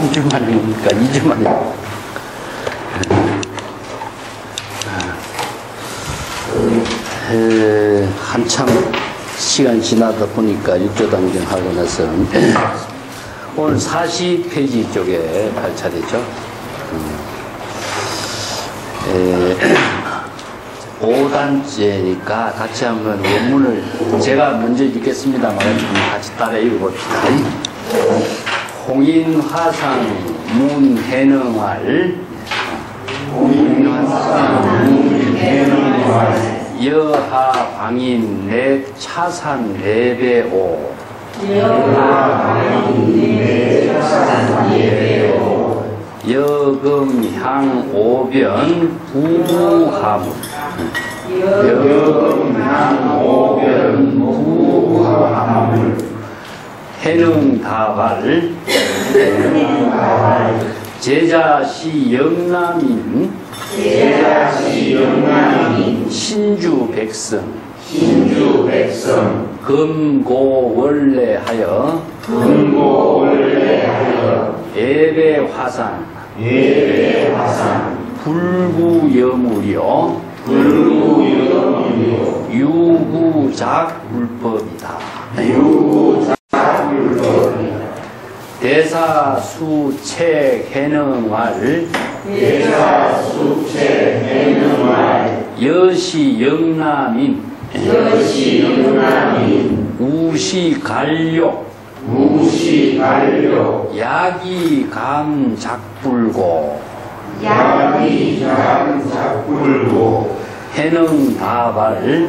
3주 만입니까? 2주 만입니까? 한참 시간 지나다 보니까 육조당정하고 나서 오늘 40페이지 쪽에 할 차례죠. 5단째니까 같이 한번 원문을 제가 먼저 읽겠습니다만 같이 따라 읽어봅시다. 홍인화상 문해능활 여하방인 내 차산 내배오 여금향 오변 부하물 해능다발 제자시 영남인 신주 백성 금고 원래하여 예배화산 불구여물이요 유구작불법이다. 대사수체해능활 여시영남인 우시간료 야기감작불고 해능다발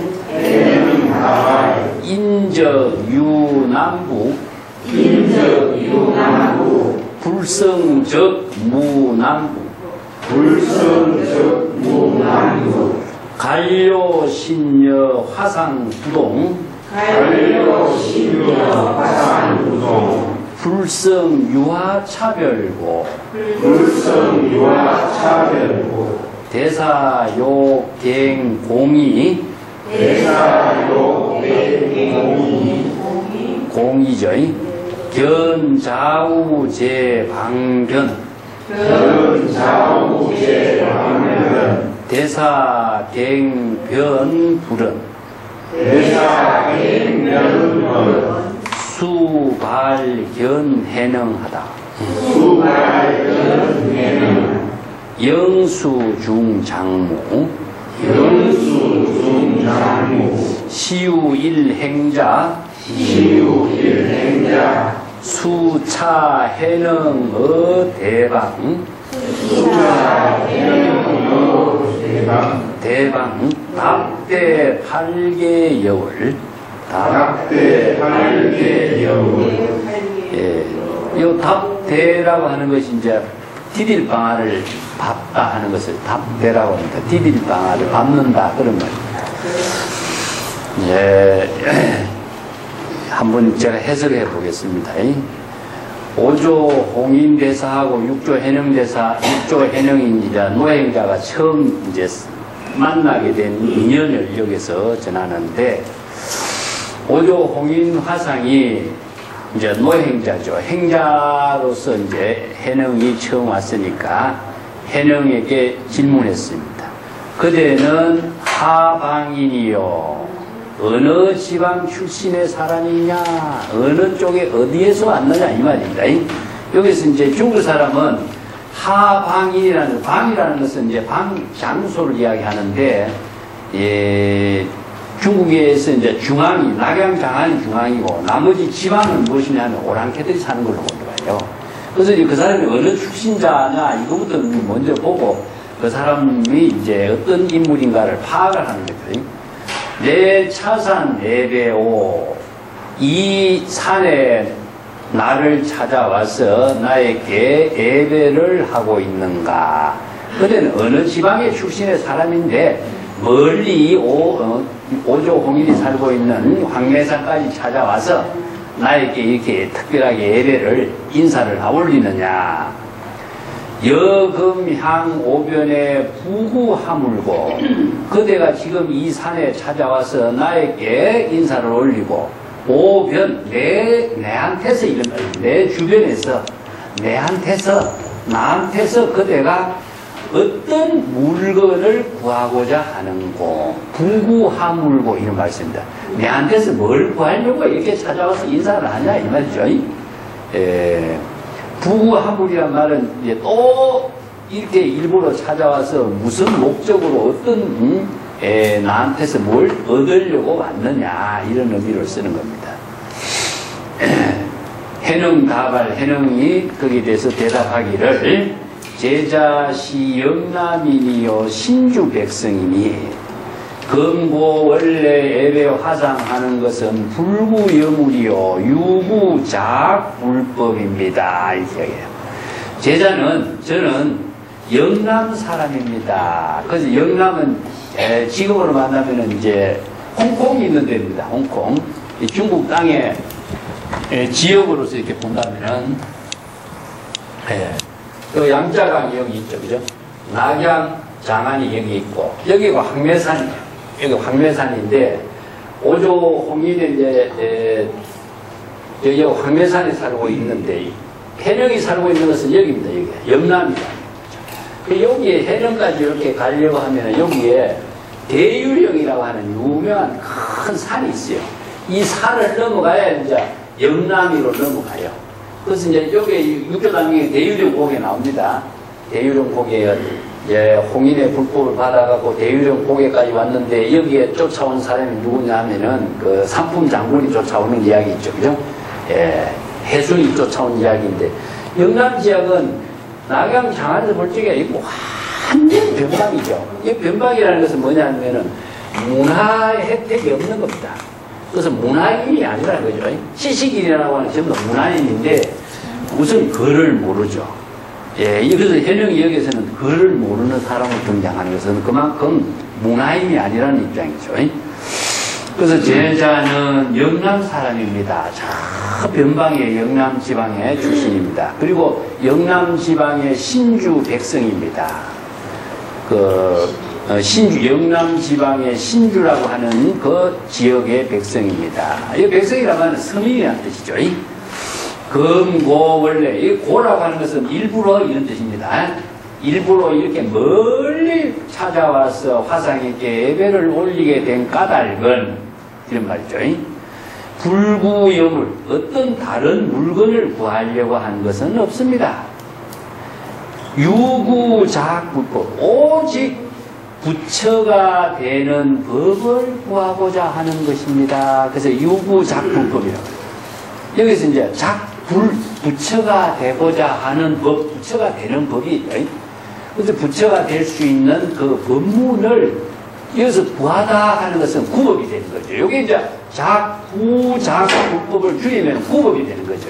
인적유남부 불성적 무남부 간료신여 화상부동 불성유화차별고 대사욕갱공이 공이죠. 견자우제방변 대사갱변불은 수발견해능하다. 영수중장무 시우일행자 수차해능의 대방 답대팔계여울 요 답대라고 하는 것이 이제 디딜방아를 밟다 하는 것을 답대라고 합니다. 디딜방아를 밟는다 그런 말입니다. 한번 제가 해석해 보겠습니다. 5조 홍인대사하고 6조 해능대사, 6조 해능인자 노행자가 처음 이제 만나게 된 인연을 여기서 전하는데 5조 홍인화상이 이제 노행자죠. 행자로서 이제 해능이 처음 왔으니까 해능에게 질문했습니다. 그대는 하방인이요. 어느 지방 출신의 사람이냐, 어느 쪽에 어디에서 왔느냐 이 말입니다. 여기서 이제 중국 사람은 하방인이라는, 방이라는 것은 이제 방 장소를 이야기하는데, 중국에서 이제 중앙이, 낙양 장안이 중앙이고, 나머지 지방은 무엇이냐면 오랑캐들이 사는 걸로 본다고요. 그래서 이제 그 사람이 어느 출신자냐, 이거부터 먼저 보고, 그 사람이 이제 어떤 인물인가를 파악을 하는 거죠. 내 차산 내배오, 이 산에 나를 찾아와서 나에게 예배를 하고 있는가. 그때는 어느 지방의 출신의 사람인데 멀리 오조 홍인이 살고 있는 황매산까지 찾아와서 나에게 이렇게 특별하게 예배를 인사를 올리느냐. 여금향 오변에 부구하물고 그대가 지금 이 산에 찾아와서 나에게 인사를 올리고 오변 내한테서 이런 거예요. 내 주변에서 나한테서 그대가 어떤 물건을 구하고자 하는고, 부구하물고 이런 말씀입니다. 내한테서 뭘 구하려고 이렇게 찾아와서 인사를 하냐 이 말이죠. 부구하물이란 말은 이제 또 이렇게 일부러 찾아와서 무슨 목적으로 어떤 나한테서 뭘 얻으려고 왔느냐 이런 의미로 쓰는 겁니다. 해능이 거기에 대해서 대답하기를 제자시 영남이니요 신주 백성이니 금고 원래 예배 화상하는 것은 불구여물이요 유구작 불법입니다. 이렇게 얘기해요. 저는 영남 사람입니다. 그래서 영남은 지금으로 만나면은 이제 홍콩이 있는 데입니다. 홍콩. 중국 땅에 지역으로서 이렇게 본다면은 그 양자강이 여기 있죠, 그죠? 낙양, 장안이 여기 있고, 여기가 황매산이에요. 여기 황매산인데, 오조 홍인에 이제, 여기 황매산에 살고 있는데, 해령이 살고 있는 것은 여기입니다, 여기. 영남이다. 여기에 해령까지 이렇게 가려고 하면, 여기에 대유령이라고 하는 유명한 큰 산이 있어요. 이 산을 넘어가야 이제 영남이로 넘어가요. 그래서 이제 여기 육조단경에 대유령 고개 나옵니다. 대유령 고개에 이제 홍인의 불법을 받아갖고 대유령 고개까지 왔는데 여기에 쫓아온 사람이 누구냐 하면은 그 삼품 장군이 쫓아오는 이야기 있죠. 그죠? 해순이 쫓아온 이야기인데 영남 지역은 낙양 장안에서 볼 적에 완전 변방이죠. 이 변방이라는 것은 뭐냐면은 문화의 혜택이 없는 겁니다. 그래서 문화인이 아니라는 거죠. 시식인이라고 하는 전부 다 문화인인데 우선 글을 모르죠. 그래서 현영 여기에서는 글을 모르는 사람을 등장하는 것은 그만큼 문화인이 아니라는 입장이죠. 그래서 제자는 영남 사람입니다. 저 변방의 영남 지방의 출신입니다. 그리고 영남 지방의 신주 백성입니다. 영남 지방의 신주라고 하는 그 지역의 백성입니다. 이 백성이라고 하는 서민이라는 뜻이죠. 금고 원래, 이 고라고 하는 것은 일부러 이런 뜻입니다. 일부러 이렇게 멀리 찾아와서 화상에게 예배를 올리게 된 까닭은 이런 말이죠. 불구여물, 어떤 다른 물건을 구하려고 한 것은 없습니다. 유구작불법, 오직 부처가 되는 법을 구하고자 하는 것입니다. 그래서 유구작불법이라고 해요. 여기서 이제 부처가 되고자 하는 법, 부처가 되는 법이, 그래서 부처가 될 수 있는 그 법문을 여기서 구하다 하는 것은 구법이 되는 거죠. 여기 이제 구작불법을 줄이면 구법이 되는 거죠.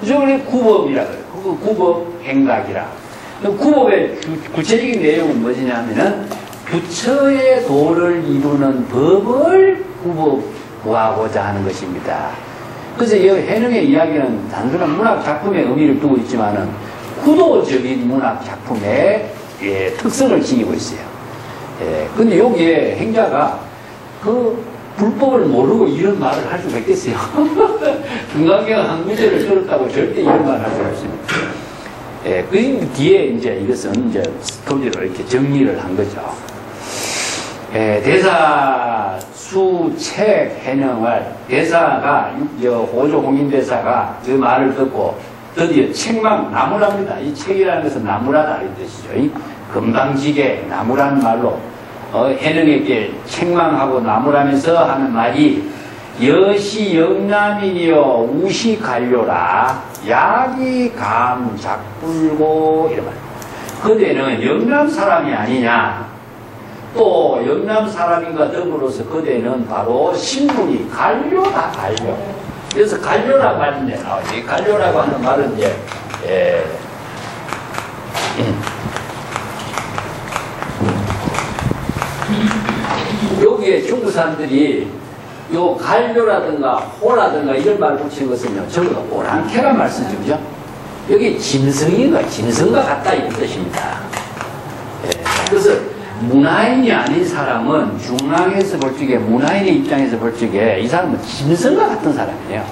그래서 구법이라고 해요. 구법 행각이라. 구법의 구체적인 내용은 무엇이냐면은 부처의 도를 이루는 법을 구하고자 하는 것입니다. 그래서 이 해능의 이야기는 단순한 문학 작품의 의미를 두고 있지만은 구도적인 문학 작품의 특성을 지니고 있어요. 근데 여기에 행자가 그 불법을 모르고 이런 말을 할 수가 있겠어요. 금강경 한 구절을 들었다고 절대 이런 말을 할 수 없습니다. 그 뒤에 이제 이것은 이제 스토리로 이렇게 정리를 한 거죠. 대사 수책 해능을 대사가 호조 홍인 대사가 그 말을 듣고 드디어 책망 나무랍니다. 이 책이라는 것은 나무라다 이 뜻이죠. 금방지게 나무란 말로 해능에게 책망하고 나무라면서 하는 말이 여시 영남이니여 우시 갈료라 야기 감 작불고 이런 말. 그대는 영남 사람이 아니냐. 또 영남 사람인가 더불어서 그대는 바로 신분이 갈료다 갈료. 그래서 갈료라고 하는 데 나오지. 갈료라고 하는 말은 이제 여기에 중국 사람들이 요 갈료라든가 호라든가 이런 말 붙인 것은요 전부 다 오랑캐란 말 쓰죠. 그죠? 여기 짐승과 같다 이런 뜻입니다. 그래서 문화인이 아닌 사람은 중앙에서 볼 적에 문화인의 입장에서 볼 적에 이 사람은 짐승과 같은 사람이에요.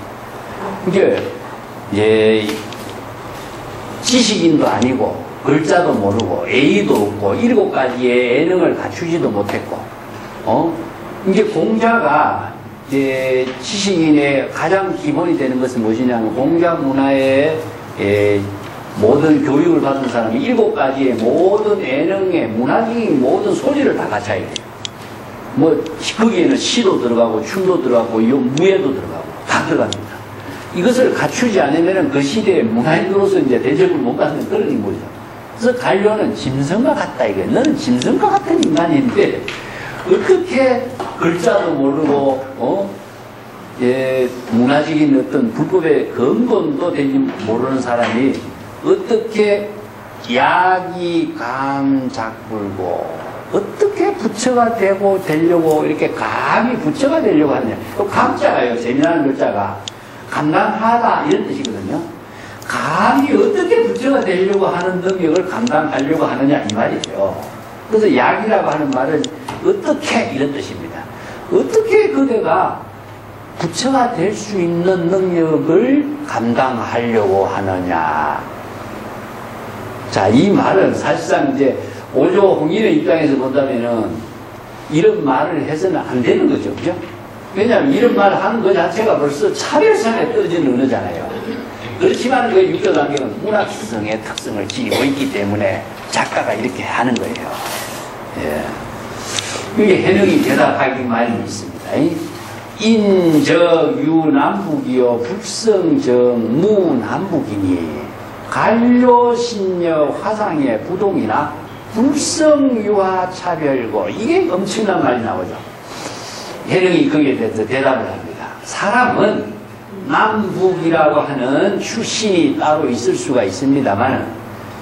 이게 지식인도 아니고 글자도 모르고 A도 없고 7가지의 예능을 갖추지도 못했고 이제 공자가 이제 지식인의 가장 기본이 되는 것은 무엇이냐면 공자 문화의 모든 교육을 받은 사람이 7가지의 모든 예능의 문화적인 모든 소질을 다 갖춰야 돼요. 뭐 거기에는 시도 들어가고 춤도 들어가고 무예도 들어가고 다 들어갑니다. 이것을 갖추지 않으면 그 시대의 문화인으로서 이제 대접을 못 받는 그런 인물이죠. 그래서 관료는 짐승과 같다 이게. 너는 짐승과 같은 인간인데 어떻게 글자도 모르고 문화적인 어떤 불법의 근본도 되지 모르는 사람이 어떻게 야기 감작불고 어떻게 부처가 되려고 이렇게 감히 부처가 되려고 하느냐. 또 감자가요, 재미나는 글자가 감당하다 이런 뜻이거든요. 감히 어떻게 부처가 되려고 하는 능력을 감당하려고 하느냐 이 말이죠. 그래서 약이라고 하는 말은 어떻게 이런 뜻입니다. 어떻게 그대가 부처가 될 수 있는 능력을 감당하려고 하느냐. 자, 이 말은 사실상 이제 오조홍인의 입장에서 본다면은 이런 말을 해서는 안 되는 거죠. 그죠? 왜냐하면 이런 말을 하는 것 자체가 벌써 차별성에 떨어지는 언어잖아요. 그렇지만 그 육조단계는 문학성의 특성을 지니고 있기 때문에 작가가 이렇게 하는 거예요. 예. 이게 해능이 대답하기 말이 있습니다. 인적유남북이요 불성정 무남북이니 간료신녀 화상의 부동이나 불성유화 차별고 이게 엄청난 말이 나오죠. 해능이 거기에 대해서 대답을 합니다. 사람은 남북이라고 하는 출신이 따로 있을 수가 있습니다만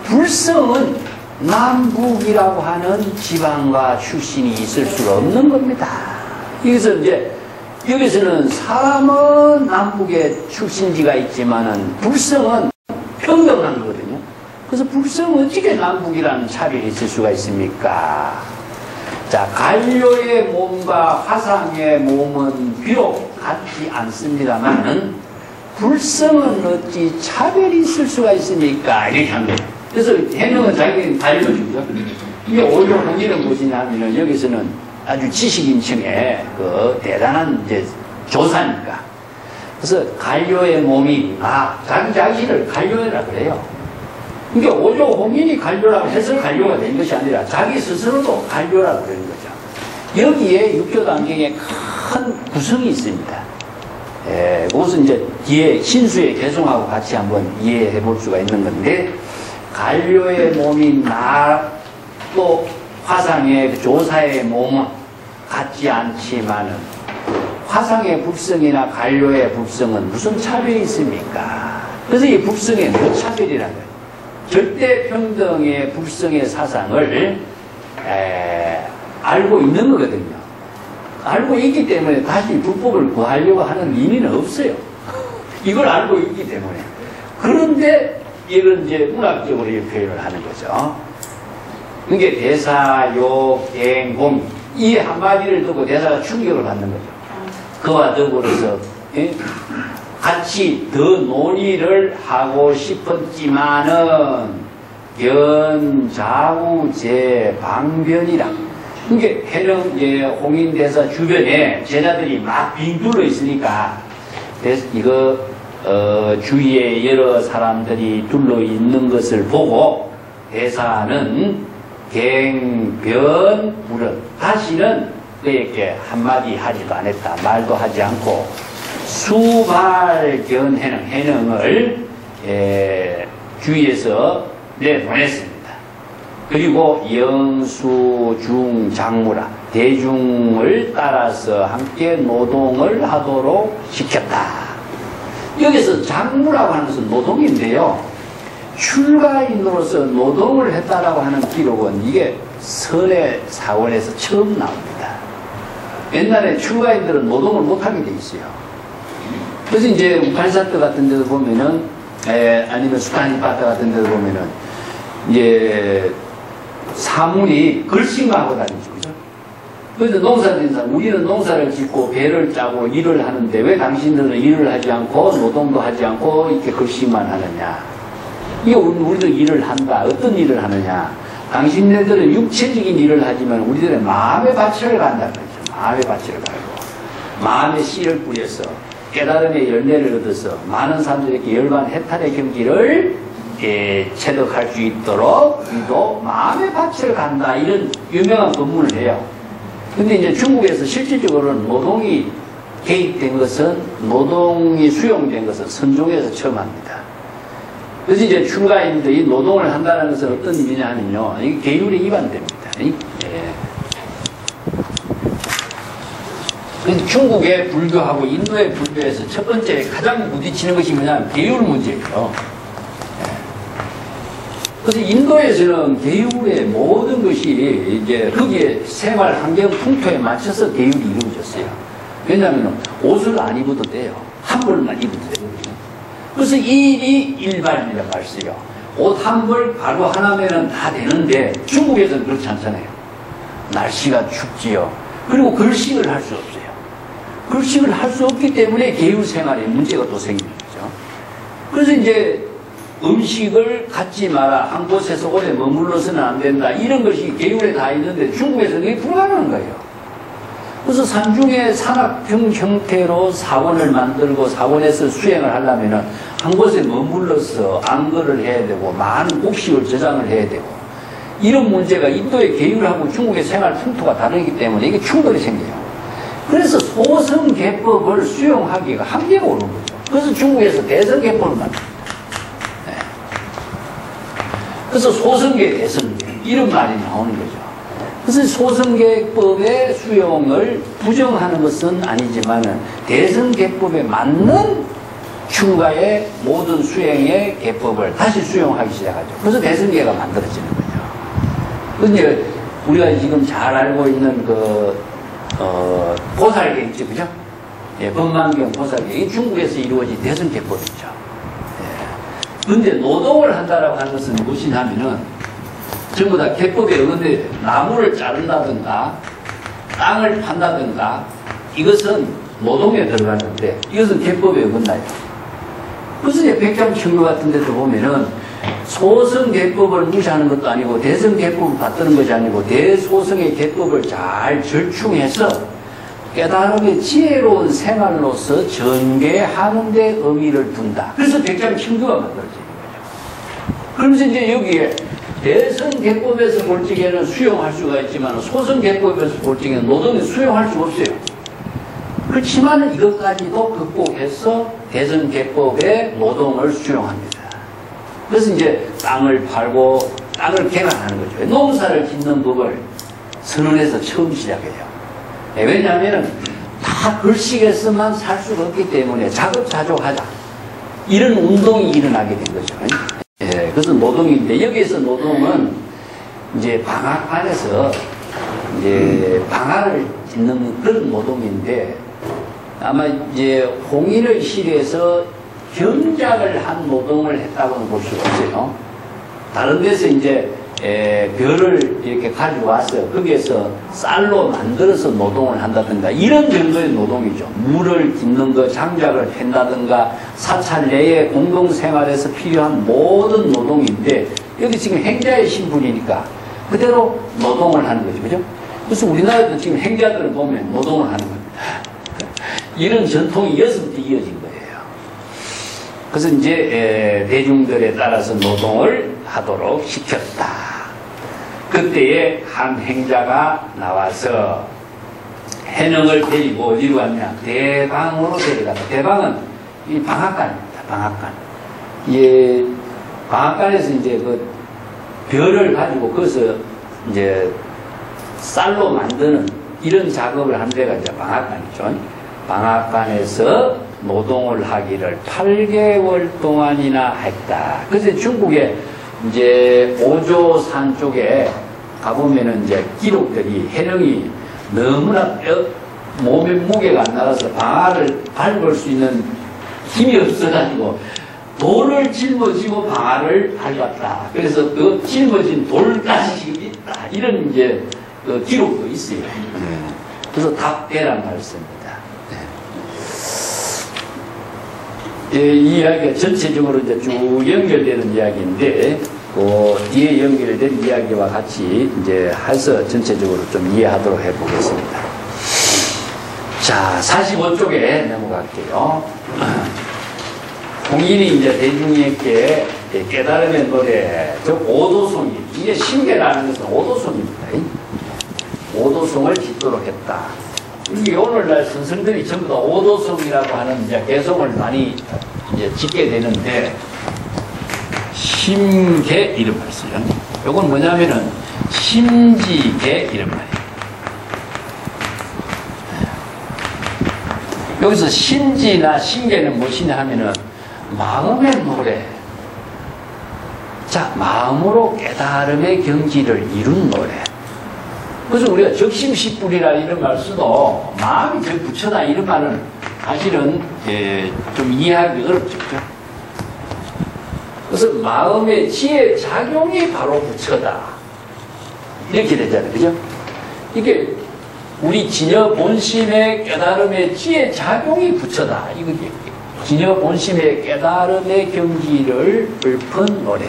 불성은 남북이라고 하는 지방과 출신이 있을 수가 없는 겁니다. 여기서 이제 여기서는 사람은 남북의 출신지가 있지만은 불성은 평등한 거거든요. 그래서 불성은 어떻게 남북이라는 차별이 있을 수가 있습니까? 자, 간료의 몸과 화상의 몸은 비록 같지 않습니다만 불성은 어찌 차별이 있을 수가 있습니까? 이렇게 합니다. 그래서 해명은 자기는 달려주죠. 이게 오히려 흥미는 무엇이냐면 여기서는 아주 지식인층의 그 대단한 이제 조사니까. 그래서 간료의 몸이 자기 자신을 간료라 그래요. 그러니까 오조홍인이 간료라고 해서 간료가 된 것이 아니라 자기 스스로도 간료라고 그러는 거죠. 여기에 육조단경에 큰 구성이 있습니다. 그것은 이제 뒤에 신수의 개성하고 같이 한번 이해해 볼 수가 있는 건데, 간료의 몸이 또 화상의 조사의 몸은 같지 않지만은 화상의 북성이나 간료의 북성은 무슨 차별이 있습니까? 그래서 이 북성의 몇 차별이라는 거예요. 절대 평등의 불성의 사상을 알고 있는 거거든요. 알고 있기 때문에 다시 불법을 구하려고 하는 의미는 없어요. 이걸 알고 있기 때문에. 그런데 이런 이제 문학적으로 표현을 하는 거죠. 이게 대사, 욕, 갱, 공, 이 한마디를 듣고 대사가 충격을 받는 거죠. 그와 더불어서 같이 더 논의를 하고 싶었지만은 견자우제 방변이라. 이게 해령 홍인대사 주변에 제자들이 막 빙 둘러 있으니까 이거 주위에 여러 사람들이 둘러 있는 것을 보고 대사는 갱변 불은 다시는 그에게 한마디 하지도 않았다. 말도 하지 않고 수발견해능 해능을 주위에서 내보냈습니다. 그리고 영수중 장무라 대중을 따라서 함께 노동을 하도록 시켰다. 여기서 장무라고 하는 것은 노동인데요. 출가인으로서 노동을 했다라고 하는 기록은 이게 선의 사원에서 처음 나옵니다. 옛날에 출가인들은 노동을 못하게 돼 있어요. 그래서 이제 우팔사트 같은 데도 보면은, 아니면 수타니파트 같은 데도 보면은, 이제 사문이 글씨만 하고 다니죠. 그죠? 그래서 농사 짓는 사람, 우리는 농사를 짓고 배를 짜고 일을 하는데 왜 당신들은 일을 하지 않고 노동도 하지 않고 이렇게 글씨만 하느냐. 이게 우리도 일을 한다. 어떤 일을 하느냐. 당신네들은 육체적인 일을 하지만 우리들은 마음의 밭을 간다는 거죠. 마음의 밭을 갈고 마음의 씨를 뿌려서 깨달음의 열매를 얻어서 많은 사람들에게 열반 해탈의 경지를 체득할 수 있도록 우리도 마음의 밭을 간다. 이런 유명한 법문을 해요. 근데 이제 중국에서 실질적으로는 노동이 개입된 것은, 노동이 수용된 것은 선종에서 처음 합니다. 그래서 이제 출가인들이 이 노동을 한다는 것은 어떤 의미냐 하면요, 이게 계율에 위반됩니다. 그래서 중국의 불교하고 인도의 불교에서 첫 번째 가장 부딪히는 것이 뭐냐면 계율 문제예요. 그래서 인도에서는 계율의 모든 것이 이제 거기에 생활 환경 풍토에 맞춰서 계율이 이루어졌어요. 왜냐하면 옷을 안 입어도 돼요. 한 벌만 입어도 되거든요. 그래서 이 일이 일반이라고 할 수 있어요. 옷 한 벌 가루 하나면은 다 되는데 중국에서는 그렇지 않잖아요. 날씨가 춥지요. 그리고 걸식을 할 수 없어요. 걸식을 할 수 없기 때문에 계율 생활에 문제가 또 생기는 거죠. 그래서 이제 음식을 갖지 마라. 한 곳에서 오래 머물러서는 안 된다. 이런 것이 계율에 다 있는데 중국에서는 그게 불가능한 거예요. 그래서 산중에 산악형 형태로 사원을 만들고 사원에서 수행을 하려면 한 곳에 머물러서 안거를 해야 되고 많은 곡식을 저장을 해야 되고 이런 문제가 인도의 계율하고 중국의 생활 풍토가 다르기 때문에 이게 충돌이 생겨요. 그래서 소성계법을 수용하기가 한계가 오는 거죠. 그래서 중국에서 대성계법을 만듭니다. 네. 그래서 소성계, 대성계 이런 말이 나오는 거죠. 그래서 소성계법의 수용을 부정하는 것은 아니지만 대성계법에 맞는 출가의 모든 수행의 계법을 다시 수용하기 시작하죠. 그래서 대성계가 만들어지는 거죠. 근데 우리가 지금 잘 알고 있는 보살계 있죠, 그죠? 예, 법만경 보살계. 이 중국에서 이루어진 대성계법이죠. 예. 근데 노동을 한다라고 하는 것은 무엇이냐면은 전부 다 계법에 어긋내 나무를 자른다든가 땅을 판다든가 이것은 노동에 들어가는데 이것은 계법에 어긋나요. 그래서 이제 백장청교 같은 데도 보면은 소성 계법을 무시하는 것도 아니고 대성 계법을 받드는 것이 아니고 대소성의 계법을 잘 절충해서 깨달음의 지혜로운 생활로서 전개하는 데 의미를 둔다. 그래서 백장청교가 만들어지는 거죠. 그러면서 이제 여기에 대성 계법에서 볼 적에는 수용할 수가 있지만 소성 계법에서 볼 적에는 노동에 수용할 수가 없어요. 그렇지만 이것까지도 극복해서 대성 계법의 노동을 수용합니다. 그래서 이제 땅을 팔고 땅을 개간하는 거죠. 농사를 짓는 법을 선언해서 처음 시작해요. 왜냐하면 다 글씨에서만 살 수가 없기 때문에 자급자족하자. 이런 운동이 일어나게 된 거죠. 예, 그래서 노동인데 여기에서 노동은 이제 방학 안에서 이제 방아를 짓는 그런 노동인데 아마 이제 홍인의 시대에서 경작을 한 노동을 했다고는 볼 수가 없어요. 다른 데서 이제 벼를 이렇게 가져와서 거기에서 쌀로 만들어서 노동을 한다든가 이런 정도의 노동이죠. 물을 깃는 거, 장작을 팬다든가 사찰 내에 공동생활에서 필요한 모든 노동인데 여기 지금 행자의 신분이니까 그대로 노동을 하는 거죠. 그죠? 그래서 우리나라도 지금 행자들을 보면 노동을 하는 겁니다. 이런 전통이 여서부터 이어진 거예요. 그래서 이제 대중들에 따라서 노동을 하도록 시켰다. 그때에 한 행자가 나와서 해능을 데리고 어디로 갔냐? 대방으로 데려갔다. 대방은 이 방앗간입니다. 방앗간. 예, 방앗간에서 이제 그 벼를 가지고 거기서 이제 쌀로 만드는 이런 작업을 하는 데가 이제 방앗간이죠. 방앗간에서 노동을 하기를 8개월 동안이나 했다. 그래서 중국에 이제 오조산 쪽에 가보면은 이제 기록들이 해령이 너무나 몸의 무게가 안 나가서 방아를 밟을 수 있는 힘이 없어가지고 돌을 짊어지고 방아를 밟았다. 그래서 그 짊어진 돌까지 있다. 이런 이제 그 기록도 있어요. 그래서 답대란 말을 씁니다. 이 이야기가 전체적으로 이제 쭉 연결되는 이야기인데, 그 뒤에 연결된 이야기와 같이 이제 해서 전체적으로 좀 이해하도록 해보겠습니다. 자, 45쪽에 넘어갈게요. 홍인이 이제 대중에게 깨달음의 노래, 즉 오도송이, 이게 신계라는 것은 오도송입니다. 오도송을 짓도록 했다. 이게 오늘날 선생들이 전부 다 오도송이라고 하는 이제 개송을 많이 이제 짓게 되는데, 심계 이런 말 써요. 요건 뭐냐면은 심지계 이런 말이에요. 여기서 심지나 심계는 무엇이냐 하면은 마음의 노래. 자, 마음으로 깨달음의 경지를 이룬 노래. 그래서 우리가 적심시불이라 이런 말 써도 마음이 저 부처다 이런 말은 사실은 좀 이해하기 어렵죠. 그래서 마음의 지혜 작용이 바로 부처다. 이렇게 되잖아요. 그죠? 이게 우리 진여 본심의 깨달음의 지혜 작용이 부처다. 이거 진여 본심의 깨달음의 경지를 읊은 노래.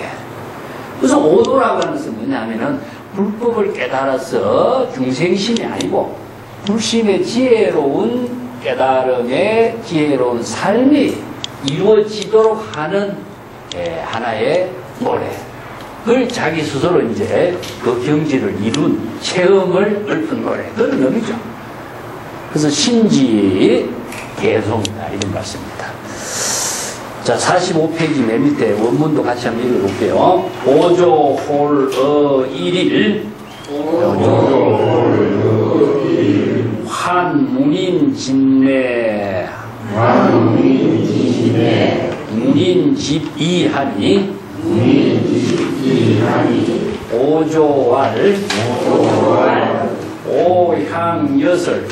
그래서 오도라고 하는 것은 뭐냐면은 불법을 깨달아서 중생심이 아니고 불심의 지혜로운 깨달음의 지혜로운 삶이 이루어지도록 하는 하나의 노래. 그걸 자기 스스로 이제 그 경지를 이룬 체험을 읊은 노래. 그런 의미죠. 그래서 신지 개송이다. 이런 말씀입니다. 자, 45페이지 맨 밑에 원문도 같이 한번 읽어볼게요. 오조 홀어 일일 환문인 진내 문인 집이하니 오조왈 오향여설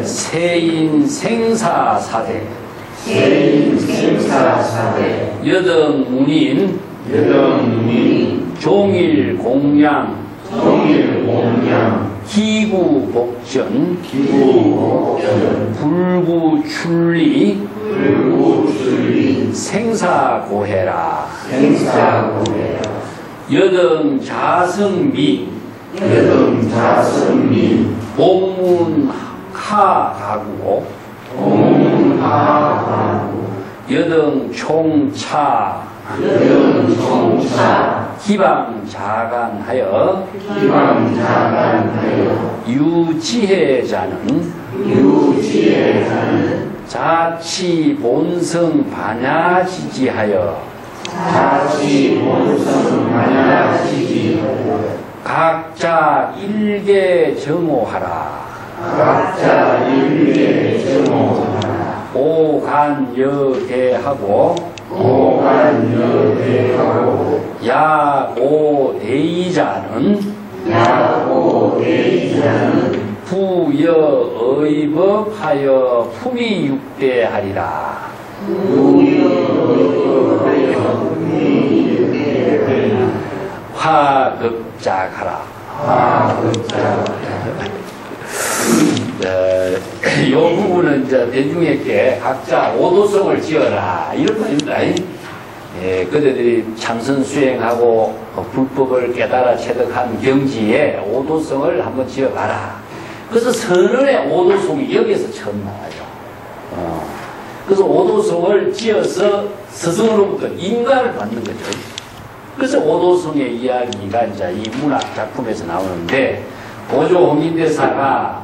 세인 생사사대 여등문인 종일공양 기구복전 불구출리 생사고해라 여등자성미 복문하가구고 여등총차 기방자간하여 유지혜자는 자치본성 반야지지하여 각자 일개 정오하라 오간여대하고 야고대의자는 부여의법하여 품위육대하리라. 화극작하라. 이 부분은 이제 대중에게 각자 오도성을 지어라 이런 말입니다. 그들이 참선 수행하고 불법을 깨달아 체득한 경지에 오도성을 한번 지어봐라. 그래서 선언의 오도성이 여기에서 처음 나와요. 그래서 오도성을 지어서 스승으로부터 인가를 받는 거죠. 그래서 오도성의 이야기가 이제 이 문학 작품에서 나오는데, 고조 홍인대사가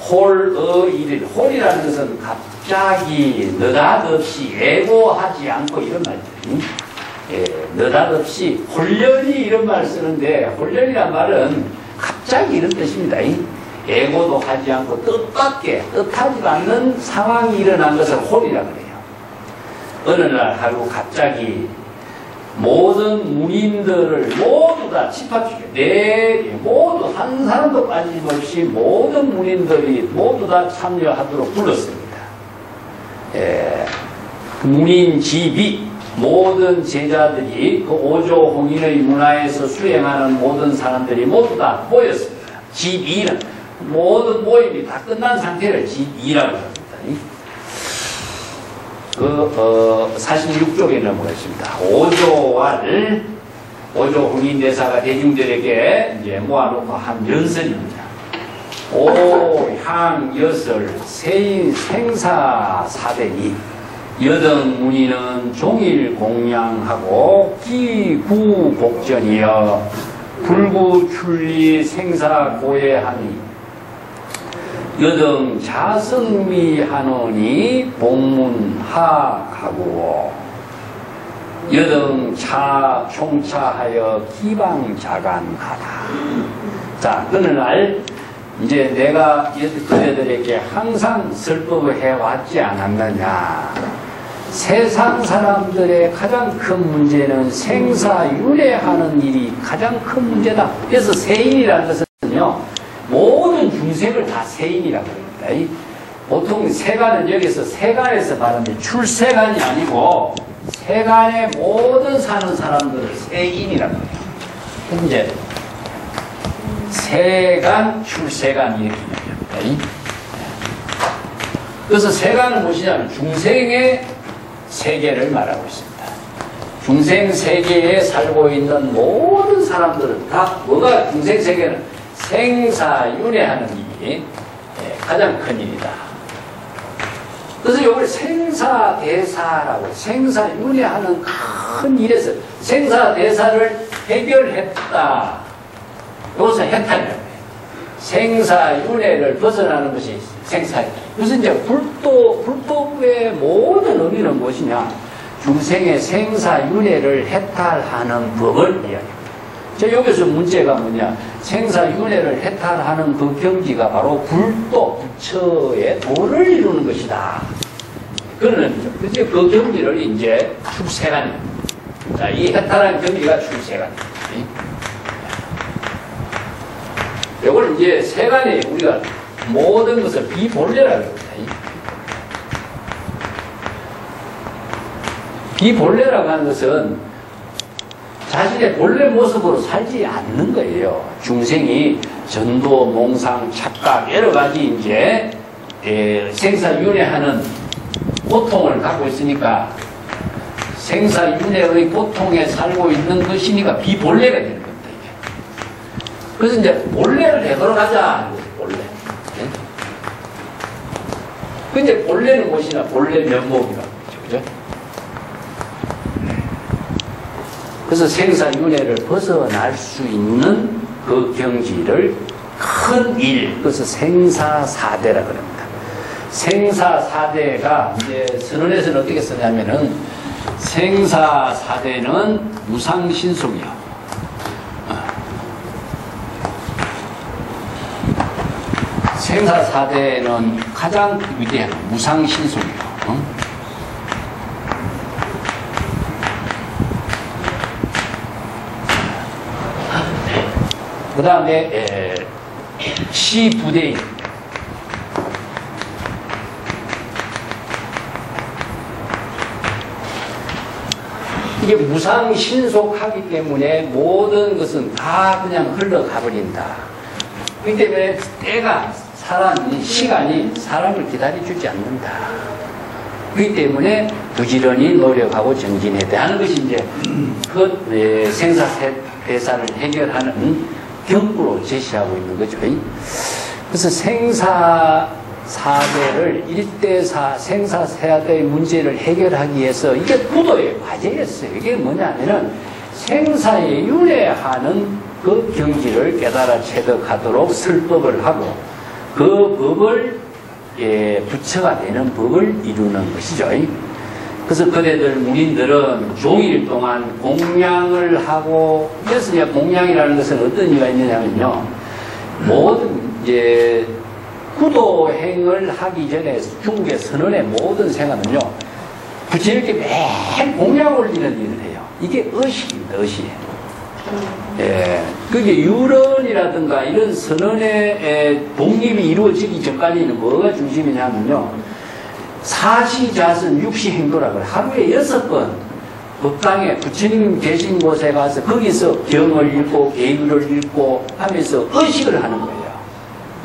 홀어일일, 홀이라는 것은 갑자기 느닷없이 예고하지 않고 이런 말이죠. 느닷없이 홀련히 이런 말을 쓰는데, 홀련이란 말은 갑자기 이런 뜻입니다. 예고도 하지 않고 뜻밖의 뜻하지 않는 상황이 일어난 것을 홀이라고 해요. 어느 날 하루 갑자기 모든 문인들을 모두 다 집합시켜 모두 한 사람도 빠짐없이 모든 문인들이 모두 다 참여하도록 불렀습니다. 문인 집이 모든 제자들이 그 오조 홍인의 문화에서 수행하는 모든 사람들이 모두 다 모였습니다. 집이는 모든 모임이 다 끝난 상태를 집이라고 합니다. 46쪽에 넘어가겠습니다. 오조 흥인대사가 대중들에게 이제 모아놓고 한 연설입니다. 오향여설 세인 생사사대니 여등문의는 종일 공양하고 기구복전이여 불구출리 생사고해하니 여등 자성미하노니 복문하가구오 여등 총차하여 기방자간하다. 자, 어느 날 이제 내가 그대들에게 항상 설법을 해왔지 않았느냐. 세상 사람들의 가장 큰 문제는 생사윤회하는 일이 가장 큰 문제다. 그래서 세인이라는 것은요, 모든 중생을 다 세인이라고 합니다. 보통 세간은 여기서 세간에서 말하는데 출세간이 아니고 세간의 모든 사는 사람들을 세인이라고 해요. 이제 세간, 출세간 이렇게 얘기합니다. 그래서 세간은 무엇이냐면 중생의 세계를 말하고 있습니다. 중생 세계에 살고 있는 모든 사람들은 다 뭐가 중생 세계는 생사윤회하는 일이 가장 큰 일이다. 그래서 이걸 생사대사라고 생사윤회하는 큰 일에서 생사대사를 해결했다. 이것은 해탈이라고 해요. 생사윤회를 벗어나는 것이 생사이다. 그래서 이제 불법의 모든 의미는 무엇이냐? 중생의 생사윤회를 해탈하는 법을 이야기합니다. 자, 여기서 문제가 뭐냐? 생사윤회를 해탈하는 그 경지가 바로 불도, 부처의 도를 이루는 것이다. 그런 의미죠. 그래서 그 경지를 이제 출세간입니다. 자, 이 해탈한 경지가 출세간입니다. 이걸 이제 세간에 우리가 모든 것을 비본래라고 합니다. 비본래라고 하는 것은 자신의 본래 모습으로 살지 않는 거예요. 중생이 전도, 몽상, 착각 여러 가지 이제 생사윤회하는 고통을 갖고 있으니까 생사윤회의 고통에 살고 있는 것이니까 비본래가 되는 겁니다. 이게. 그래서 이제 본래를 되돌아 가자. 본래. 근데 본래는 무엇이냐? 본래 면목이라고 그러죠. 그죠? 그래서 생사윤회를 벗어날 수 있는 그 경지를 큰 일, 그래서 생사사대라고 합니다. 생사사대가 이제 선언에서는 어떻게 쓰냐면은 생사사대는 무상신속이요. 생사사대는 가장 위대한 무상신속이요. 그 다음에 시부대인. 이게 무상신속하기 때문에 모든 것은 다 그냥 흘러가 버린다. 그렇기 때문에 때가 시간이 사람을 기다려주지 않는다. 그렇기 때문에 부지런히 노력하고 정진해야 돼 하는 것이 이제 그 생사대사를 해결하는 경부로 제시하고 있는 거죠. 그래서 생사사대를 1대4 생사사대의 문제를 해결하기 위해서 이게 부도의 과제였어요. 이게 뭐냐면은 생사에 윤회하는 그 경지를 깨달아 체득하도록 설법을 하고 그 법을 부처가 되는 법을 이루는 것이죠. 그래서 그대들 문인들은 종일 동안 공양을 하고, 그래서 이제 공양이라는 것은 어떤 의미가 있느냐면요, 모든 이제 구도행을 하기 전에 중국의 선언의 모든 생활은요, 부처님께 매일 공양 올리는 일을 해요. 이게 의식입니다, 의식. 예, 그게 유런이라든가 이런 선언의 독립이 이루어지기 전까지는 뭐가 중심이냐면요, 사시자선 육시행도라고 하루에 6번 법당에 부처님 계신 곳에 가서 거기서 경을 읽고 계율을 읽고 하면서 의식을 하는 거예요.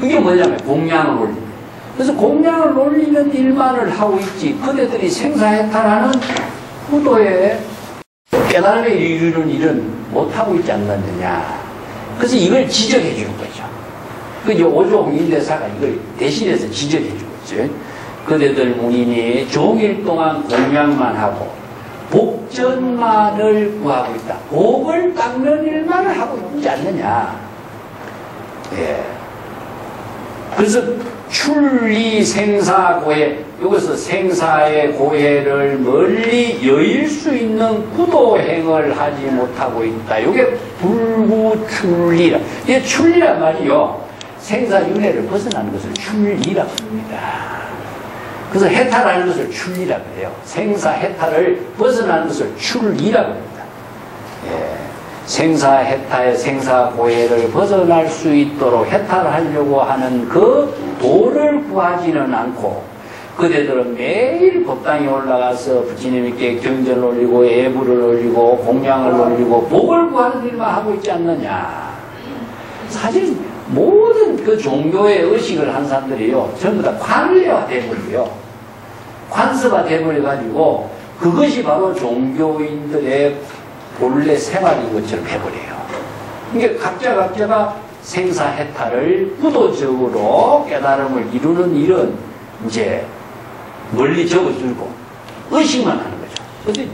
그게 뭐냐면 공양을 올리는 거예요. 그래서 공양을 올리는 일만을 하고 있지 그대들이 생사해탈하는 구도에 깨달음에 이르는 일은 못하고 있지 않느냐. 그래서 이걸 지적해 주는 거죠. 그 이제 오조홍인대사가 이걸 대신해서 지적해 주고 있죠. 그대들 문인이 종일 동안 공양만 하고 복전만을 구하고 있다. 복을 닦는 일만을 하고 있지 않느냐. 예. 그래서 출리 생사고해, 여기서 생사의 고해를 멀리 여일 수 있는 구도행을 하지 못하고 있다. 이게 불구출리라. 이게 출리란 말이요. 생사윤회를 벗어나는 것을 출리라고 합니다. 그래서 해탈하는 것을 출리라고 해요. 생사해탈을 벗어나는 것을 출리라고 합니다. 예. 생사해탈, 생사고해를 벗어날 수 있도록 해탈하려고 하는 그 도를 구하지는 않고 그대들은 매일 법당에 올라가서 부처님께 경전을 올리고 예불을 올리고 공양을 올리고 복을 구하는 일만 하고 있지 않느냐. 사실 모든 그 종교의 의식을 한 사람들이요 전부 다 관례화 돼버려요. 관습화 돼버려가지고 그것이 바로 종교인들의 본래 생활인 것처럼 해버려요. 그러니까 각자가 생사해탈을 구도적으로 깨달음을 이루는 일은 이제 멀리 접어들고 의식만 하는 거죠. 근데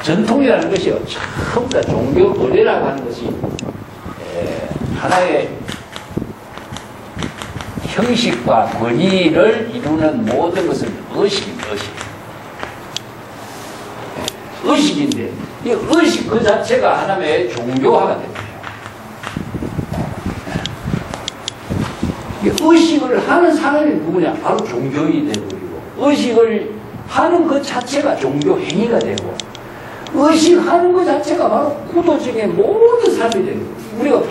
전통이라는 것이요. 전부 다 종교 의례라고 하는 것이 하나의 형식과 권위를 이루는 모든 것은 의식입니다. 의식인데 이 의식 그 자체가 하나의 종교화가 됩니다. 의식을 하는 사람이 누구냐? 바로 종교인이 되고 의식을 하는 그 자체가 종교 행위가 되고 의식하는 그 자체가 바로 구도적인 모든 삶이 되는 거예요. 우리가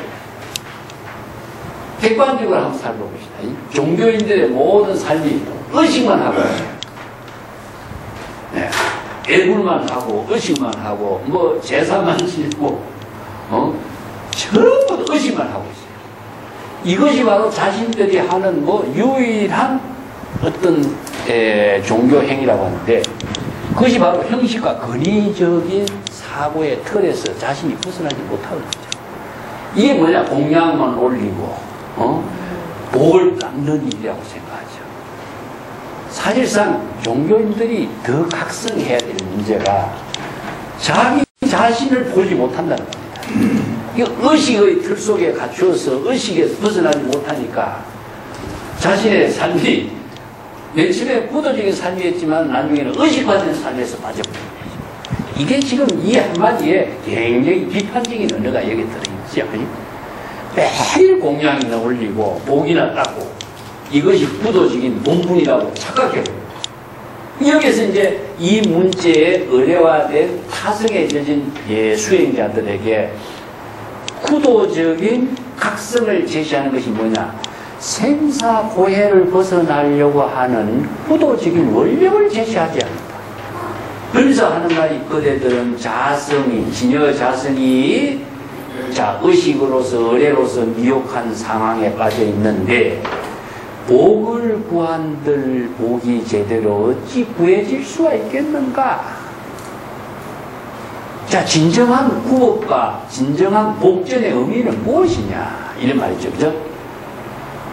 객관적으로 한번 살펴봅시다. 종교인들의 모든 삶이 의식만 하고 네. 애굴만 하고 의식만 하고 뭐 제사만 지고 전부 의식만 하고 있어요. 이것이 바로 자신들이 하는 뭐 유일한 어떤 종교 행위라고 하는데 그것이 바로 형식과 권위적인 사고의 틀에서 자신이 벗어나지 못하는 거죠. 이게 뭐냐? 공양만 올리고 복을 닦는 일이라고 생각하죠. 사실상 종교인들이 더 각성해야 될 문제가 자기 자신을 보지 못한다는 겁니다. 의식의 틀 속에 갇혀서 의식에서 벗어나지 못하니까 자신의 삶이 맨 처음에 구도적인 삶이었지만 나중에는 의식화된 삶에서 빠져버립니다. 이게 지금 이 한마디에 굉장히 비판적인 언어가 여기 들어있죠. 매일 공양이나 올리고 복이나 닦고 이것이 구도적인 본분이라고 착각해요. 여기서 이제 이 문제에 의례화된 타성에 젖은 수행자들에게 구도적인 각성을 제시하는 것이 뭐냐? 생사고해를 벗어나려고 하는 구도적인 원력을 제시하지 않는다. 그래서 하는 말이 그대들은 자성이, 진여 자성이 의식으로서 의례로서 미혹한 상황에 빠져 있는데 복을 구한들 복이 제대로 어찌 구해질 수가 있겠는가? 자, 진정한 구업과 진정한 복전의 의미는 무엇이냐? 이런 말이죠. 그죠?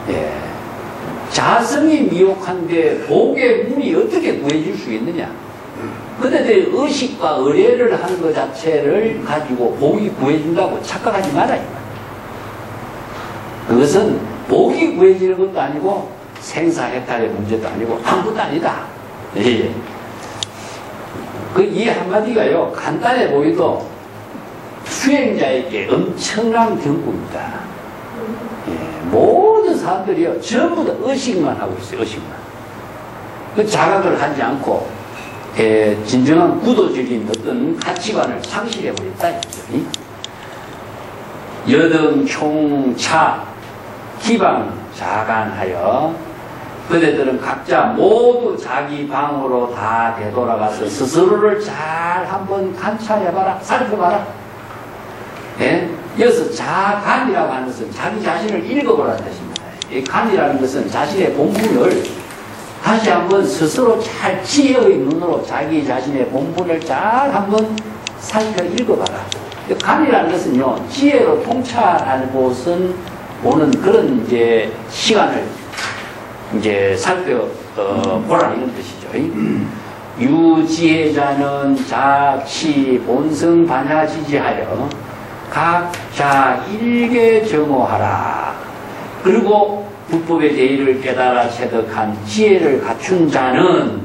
예. 자성이 미혹한데 복의 문이 어떻게 구해질 수 있느냐? 그들의 의식과 의례를 하는 것 자체를 가지고 복이 구해준다고 착각하지 말아요. 그것은 복이 구해지는 것도 아니고 생사해탈의 문제도 아니고 아무것도 아니다. 예. 이 한마디가요, 간단해 보여도 수행자에게 엄청난 경고입니다. 예. 모든 사람들이요, 전부 다 의식만 하고 있어요, 의식만. 그 자각을 하지 않고, 진정한 구도적인 어떤 가치관을 상실해버렸다. 여등, 총, 차, 기방, 자간하여 그대들은 각자 모두 자기 방으로 다 되돌아가서 스스로를 잘 한번 관찰해봐라, 살펴봐라. 예? 여기서 자간이라고 하는 것은 자기 자신을 읽어보라는 뜻입니다. 이 간이라는 것은 자신의 본분을 다시 한번 스스로 잘 지혜의 눈으로 자기 자신의 본분을 잘 한번 살펴 읽어봐라. 간이라는 것은요, 지혜로 통찰하는 곳은 오는 그런 이제 시간을 이제 살펴보라 이런 뜻이죠. 유지혜자는 자치 본성 반야지지하여 각자 일개 정오하라. 그리고 불법의 대의를 깨달아 체득한 지혜를 갖춘 자는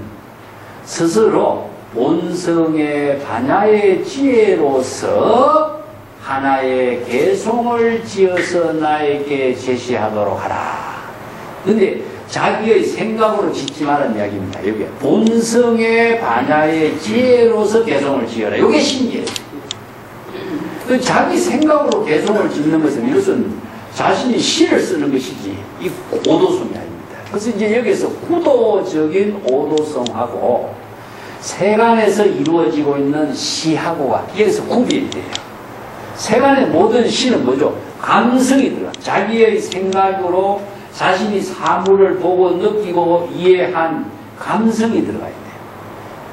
스스로 본성의 반야의 지혜로서 하나의 개송을 지어서 나에게 제시하도록 하라. 근데 자기의 생각으로 짓지 말라는 이야기입니다. 여기 본성의 반야의 지혜로서 개송을 지어라. 이게 신기해요. 자기 생각으로 개송을 짓는 것은 이것은 자신이 시를 쓰는 것이지 이 오도성이 아닙니다. 그래서 이제 여기서 구도적인 오도성하고 세간에서 이루어지고 있는 시하고가 여기서 구별이 돼요. 세간의 모든 시는 뭐죠? 감성이 들어가. 자기의 생각으로 자신이 사물을 보고 느끼고 이해한 감성이 들어가야 돼요.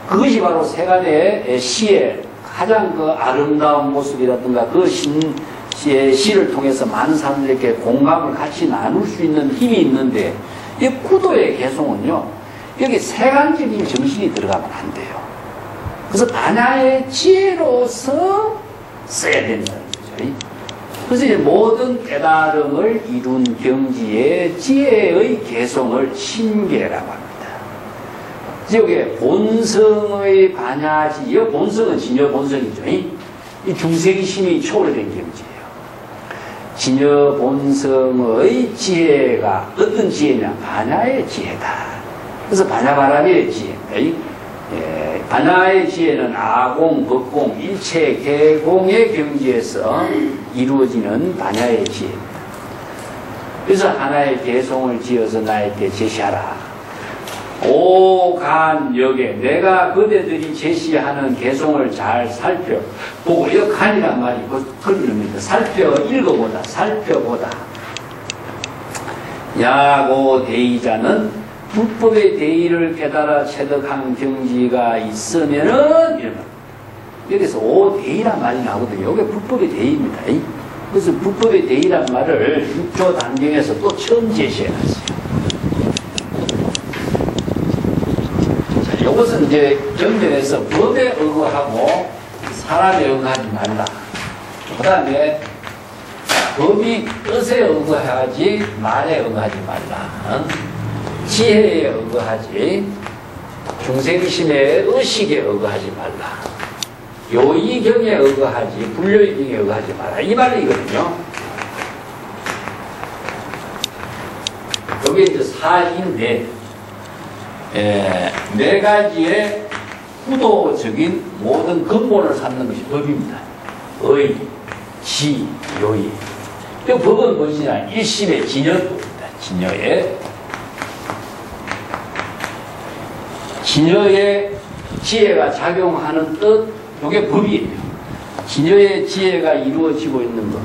그것이 바로 세간의 시의 가장 그 아름다운 모습이라든가 그 시를 통해서 많은 사람들에게 공감을 같이 나눌 수 있는 힘이 있는데 이 구도의 개송은요, 여기 세간적인 정신이 들어가면 안 돼요. 그래서 반야의 지혜로서 써야 된다는 거죠. 그래서 이제 모든 깨달음을 이룬 경지의 지혜의 개송을 신계라고 합니다. 여기에 본성의 반야지, 이 본성은 진여 본성이죠. 이 중생심이 초월된 경지예요. 진여 본성의 지혜가 어떤 지혜냐? 반야의 지혜다. 그래서 반야바라미의 지혜입니다. 반야의 지혜는 아공, 법공, 일체 개공의 경지에서 이루어지는 반야의 지혜입니다. 그래서 하나의 개송을 지어서 나에게 제시하라. 오간역에 내가 그대들이 제시하는 개송을 잘 살펴보고, 이 간이란 말이 그런 의미입니다. 살펴 읽어보다, 살펴보다. 야고 대의자는 불법의 대의를 깨달아 체득한 경지가 있으면은 이런 여기서 오대의란 말이 나오거든요. 이게 불법의 대의입니다. 그래서 불법의 대의란 말을 6조 단경에서 또 처음 제시해놨어요. 자, 이것은 이제 경전에서 법에 의거하고 사람에 의거하지 말라. 그 다음에 법이 뜻에 의거하지 말에 의거하지 말라. 지혜에 의거하지 중생심의 의식에 의거하지 말라. 요의경에 의거하지 불요의경에 의거하지 말라. 이 말이거든요. 여기 이제 사인데 네 가지의 구도적인 모든 근본을 삼는 것이 법입니다. 의, 지, 요의. 이 법은 무엇이냐? 일심의 진여법입니다. 진여의 지혜가 작용하는 뜻, 이게 법이에요. 진여의 지혜가 이루어지고 있는 것.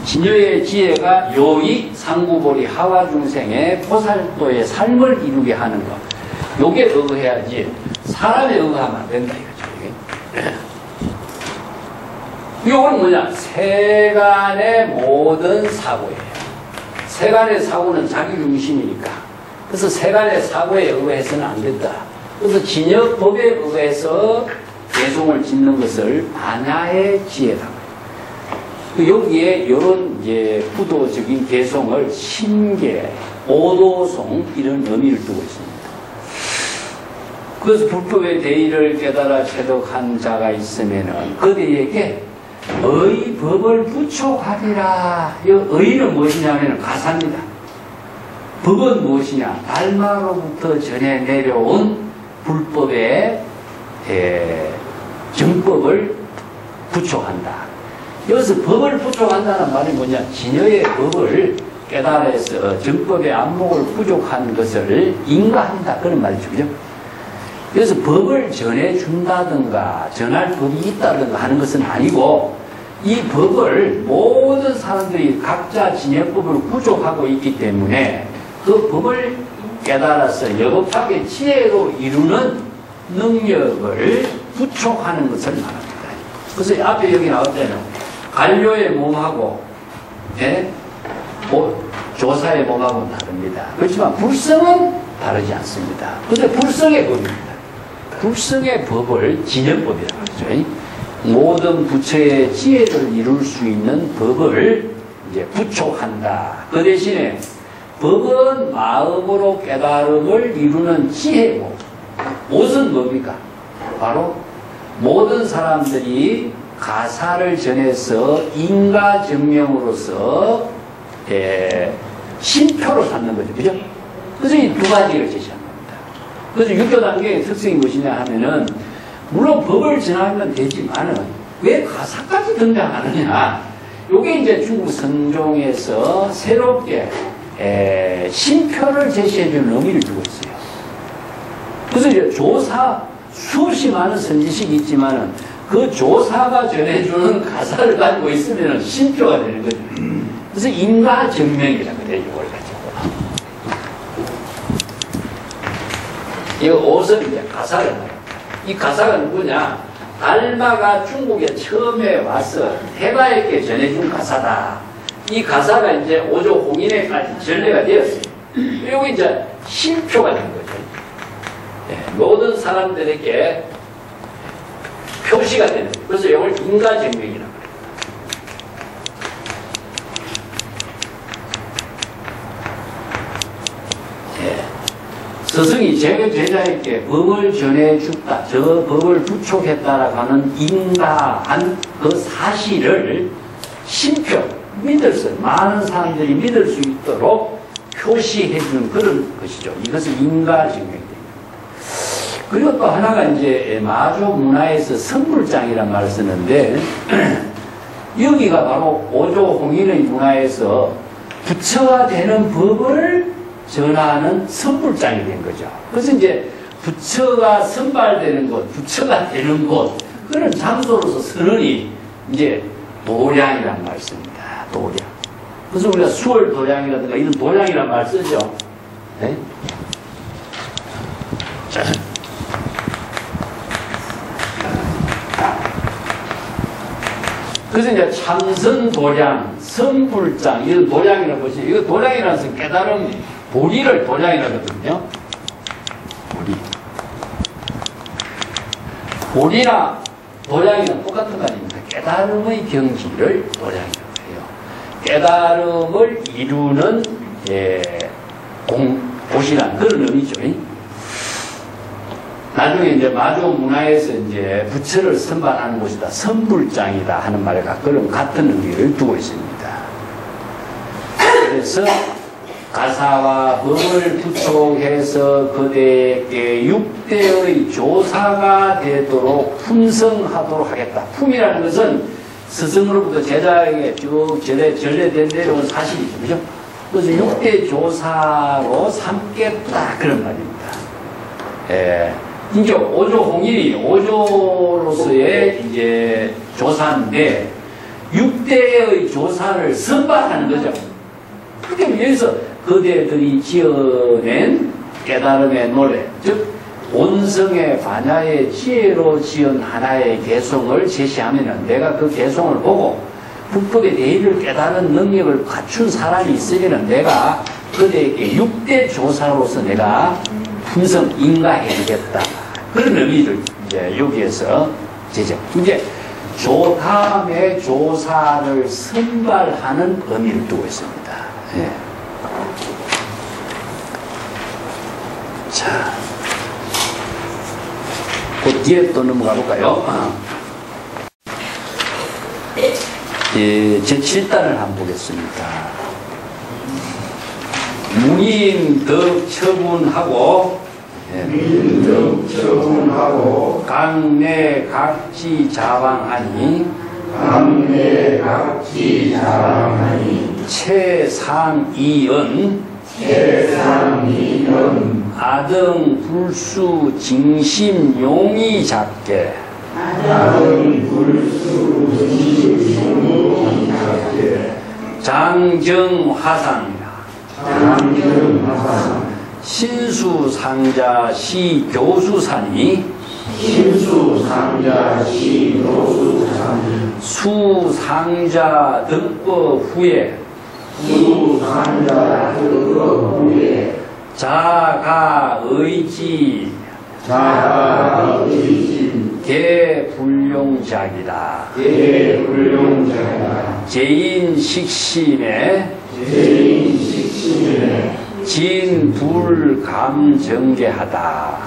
진여의 지혜가 요의, 상구보리, 하와중생의 보살도의 삶을 이루게 하는 것. 요게 의거해야지 사람에 의거하면 안 된다 이거죠. 이건 뭐냐? 세간의 모든 사고예요. 세간의 사고는 자기 중심이니까. 그래서 세간의 사고에 의거해서는 안 된다. 그래서 진여법에 의해서 개송을 짓는 것을 반야의 지혜라고 해요. 여기에 이런 이제 구도적인 개송을 신계, 오도송 이런 의미를 두고 있습니다. 그래서 불법의 대의를 깨달아 체득한 자가 있으면은 그들에게 의법을 부촉하리라. 이 의는 무엇이냐면 가사입니다. 법은 무엇이냐? 달마로부터 전해 내려온 불법의 정법을 부촉한다. 여기서 법을 부촉한다는 말이 뭐냐? 진여의 법을 깨달아서 정법의 안목을 부족한 것을 인가한다. 그런 말이죠. 그죠? 그래서 법을 전해준다든가 전할 법이 있다든가 하는 것은 아니고 이 법을 모든 사람들이 각자 진여법을 부족하고 있기 때문에 그 법을 깨달아서 여법하게 지혜로 이루는 능력을 부촉하는 것을 말합니다. 그래서 앞에 여기 나올 때는 관료의 몸하고 조사의 몸하고는 다릅니다. 그렇지만 불성은 다르지 않습니다. 그런데 불성의 법입니다. 불성의 법을 진연법이라고 하죠. 모든 부처의 지혜를 이룰 수 있는 법을 이제 부촉한다. 그 대신에 법은 마음으로 깨달음을 이루는 지혜고, 무엇은 뭡니까? 바로 모든 사람들이 가사를 전해서 인가증명으로서 신표로 삼는 거죠. 그죠? 그래서 이 두 가지를 제시한 겁니다. 그래서 육교 단계의 특성이 무엇이냐 하면은, 물론 법을 전하면 되지만은 왜 가사까지 등장하느냐? 요게 이제 중국 선종에서 새롭게 신표를 제시해주는 의미를 두고 있어요. 그래서 이제 조사, 수없이 많은 선지식이 있지만은 그 조사가 전해주는 가사를 가지고 있으면 신표가 되는 거죠. 그래서 인가증명이라고 해요, 이걸 가지고. 이거 옷은 이제 가사를 말합니다. 이 가사가 누구냐? 달마가 중국에 처음에 와서 태바에게 전해준 가사다. 이 가사가 이제 오조 홍인에까지 전래가 되었어요. 그리고 이제 신표가 된 거죠. 모든 사람들에게 표시가 되는 거예요. 그래서 이걸 인가증명이라고 해요. 스승이 제자에게 법을 전해줬다, 저 법을 부촉했다라고 하는 인가한 그 사실을 신표, 많은 사람들이 믿을 수 있도록 표시해주는 그런 것이죠. 이것을 인가증명입니다. 그리고 또 하나가 이제 마조 문화에서 선불장이라는 말을 쓰는데, 여기가 바로 오조 홍인의 문화에서 부처가 되는 법을 전하는 선불장이 된 거죠. 그래서 이제 부처가 선발되는 곳, 부처가 되는 곳, 그런 장소로서 선언이 이제 도량이란 말 씁니다. 도량. 그래서 우리가 수월 도량이라든가 이런 도량이란 말 쓰죠. 네? 그래서 이제 참선 도량, 선불장, 이런 도량이라는 것이, 이거 도량이라는 것은 깨달음, 보리를 도량이라고 하거든요. 보리나 도량이랑 똑같은 거 아닙니까? 깨달음의 경지를 도량이라고 해요. 깨달음을 이루는 곳이란 그런 의미죠. 나중에 이제 마조 문화에서 이제 부처를 선발하는 곳이다, 선불장이다 하는 말과 그런 같은 의미를 두고 있습니다. 그래서 가사와 법을 부촉해서 그대에게 6대의 조사가 되도록 품성하도록 하겠다. 품이라는 것은 스승으로부터 제자에게 쭉 전래된 대로 온 사실이죠. 그죠? 그래서 6대 조사로 삼겠다. 그런 말입니다. 이제 오조 홍일이 오조로서의 이제 조사인데 6대의 조사를 선발하는 거죠. 그렇게 위해서 그대들이 지어낸 깨달음의 노래, 즉 온성의 반야의 지혜로 지은 하나의 개성을 제시하면 내가 그 개성을 보고 불법의 대의를 깨달은 능력을 갖춘 사람이 있으면 내가 그대에게 6대 조사로서 내가 품성 인가해주겠다. 그런 의미를 이제 여기에서 제정. 이제 다음에 조사를 선발하는 의미를 두고 있습니다. 예. 자, 그 뒤에 또 넘어가 볼까요? 제 7단을 한번 보겠습니다. 문인덕 처분하고 강내 각지 자방하니 최상이은 아등 불수 징심 용이 작게 장정화상이라 신수상자 시교수사니 수상자 등법 후에 자가의지 대불용작이다. 제인식심에 진불감정계하다.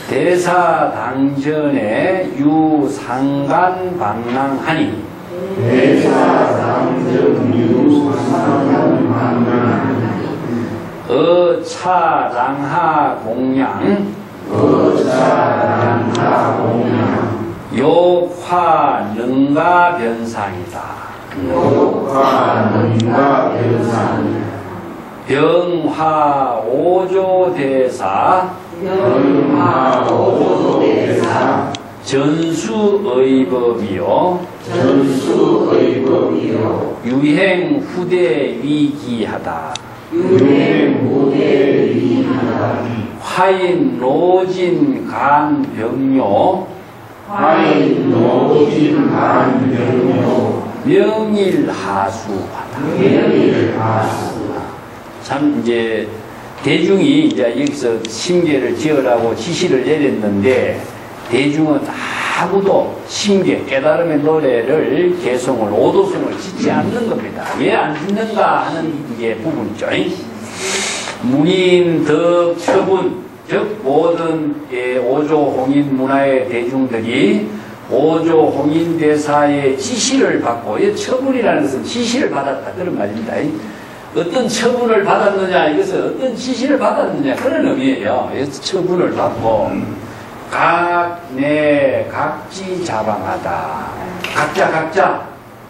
대사당전에 유상간방랑하니 어차랑하 공양 욕화 능가 변상이다. 병화 오조대사 전수의법이요 유행 후대 위기하다. 화인 노진 간병요 명일하수하다. 참 이제 대중이 이제 여기서 심계를 지으라고 지시를 내렸는데 대중은 아무도 심계 깨달음의 노래를 개송을 오도송을 짓지 않는 겁니다. 왜 안 짓는가 하는 이게 부분이죠. 문인 덕 처분 즉 모든 오조 홍인 문화의 대중들이 오조 홍인 대사의 지시를 받고, 이 처분이라는 것은 지시를 받았다 그런 말입니다. 어떤 처분을 받았느냐, 이것은 어떤 지시를 받았느냐 그런 의미예요. 처분을 받고 각내 각지 자방하다. 각자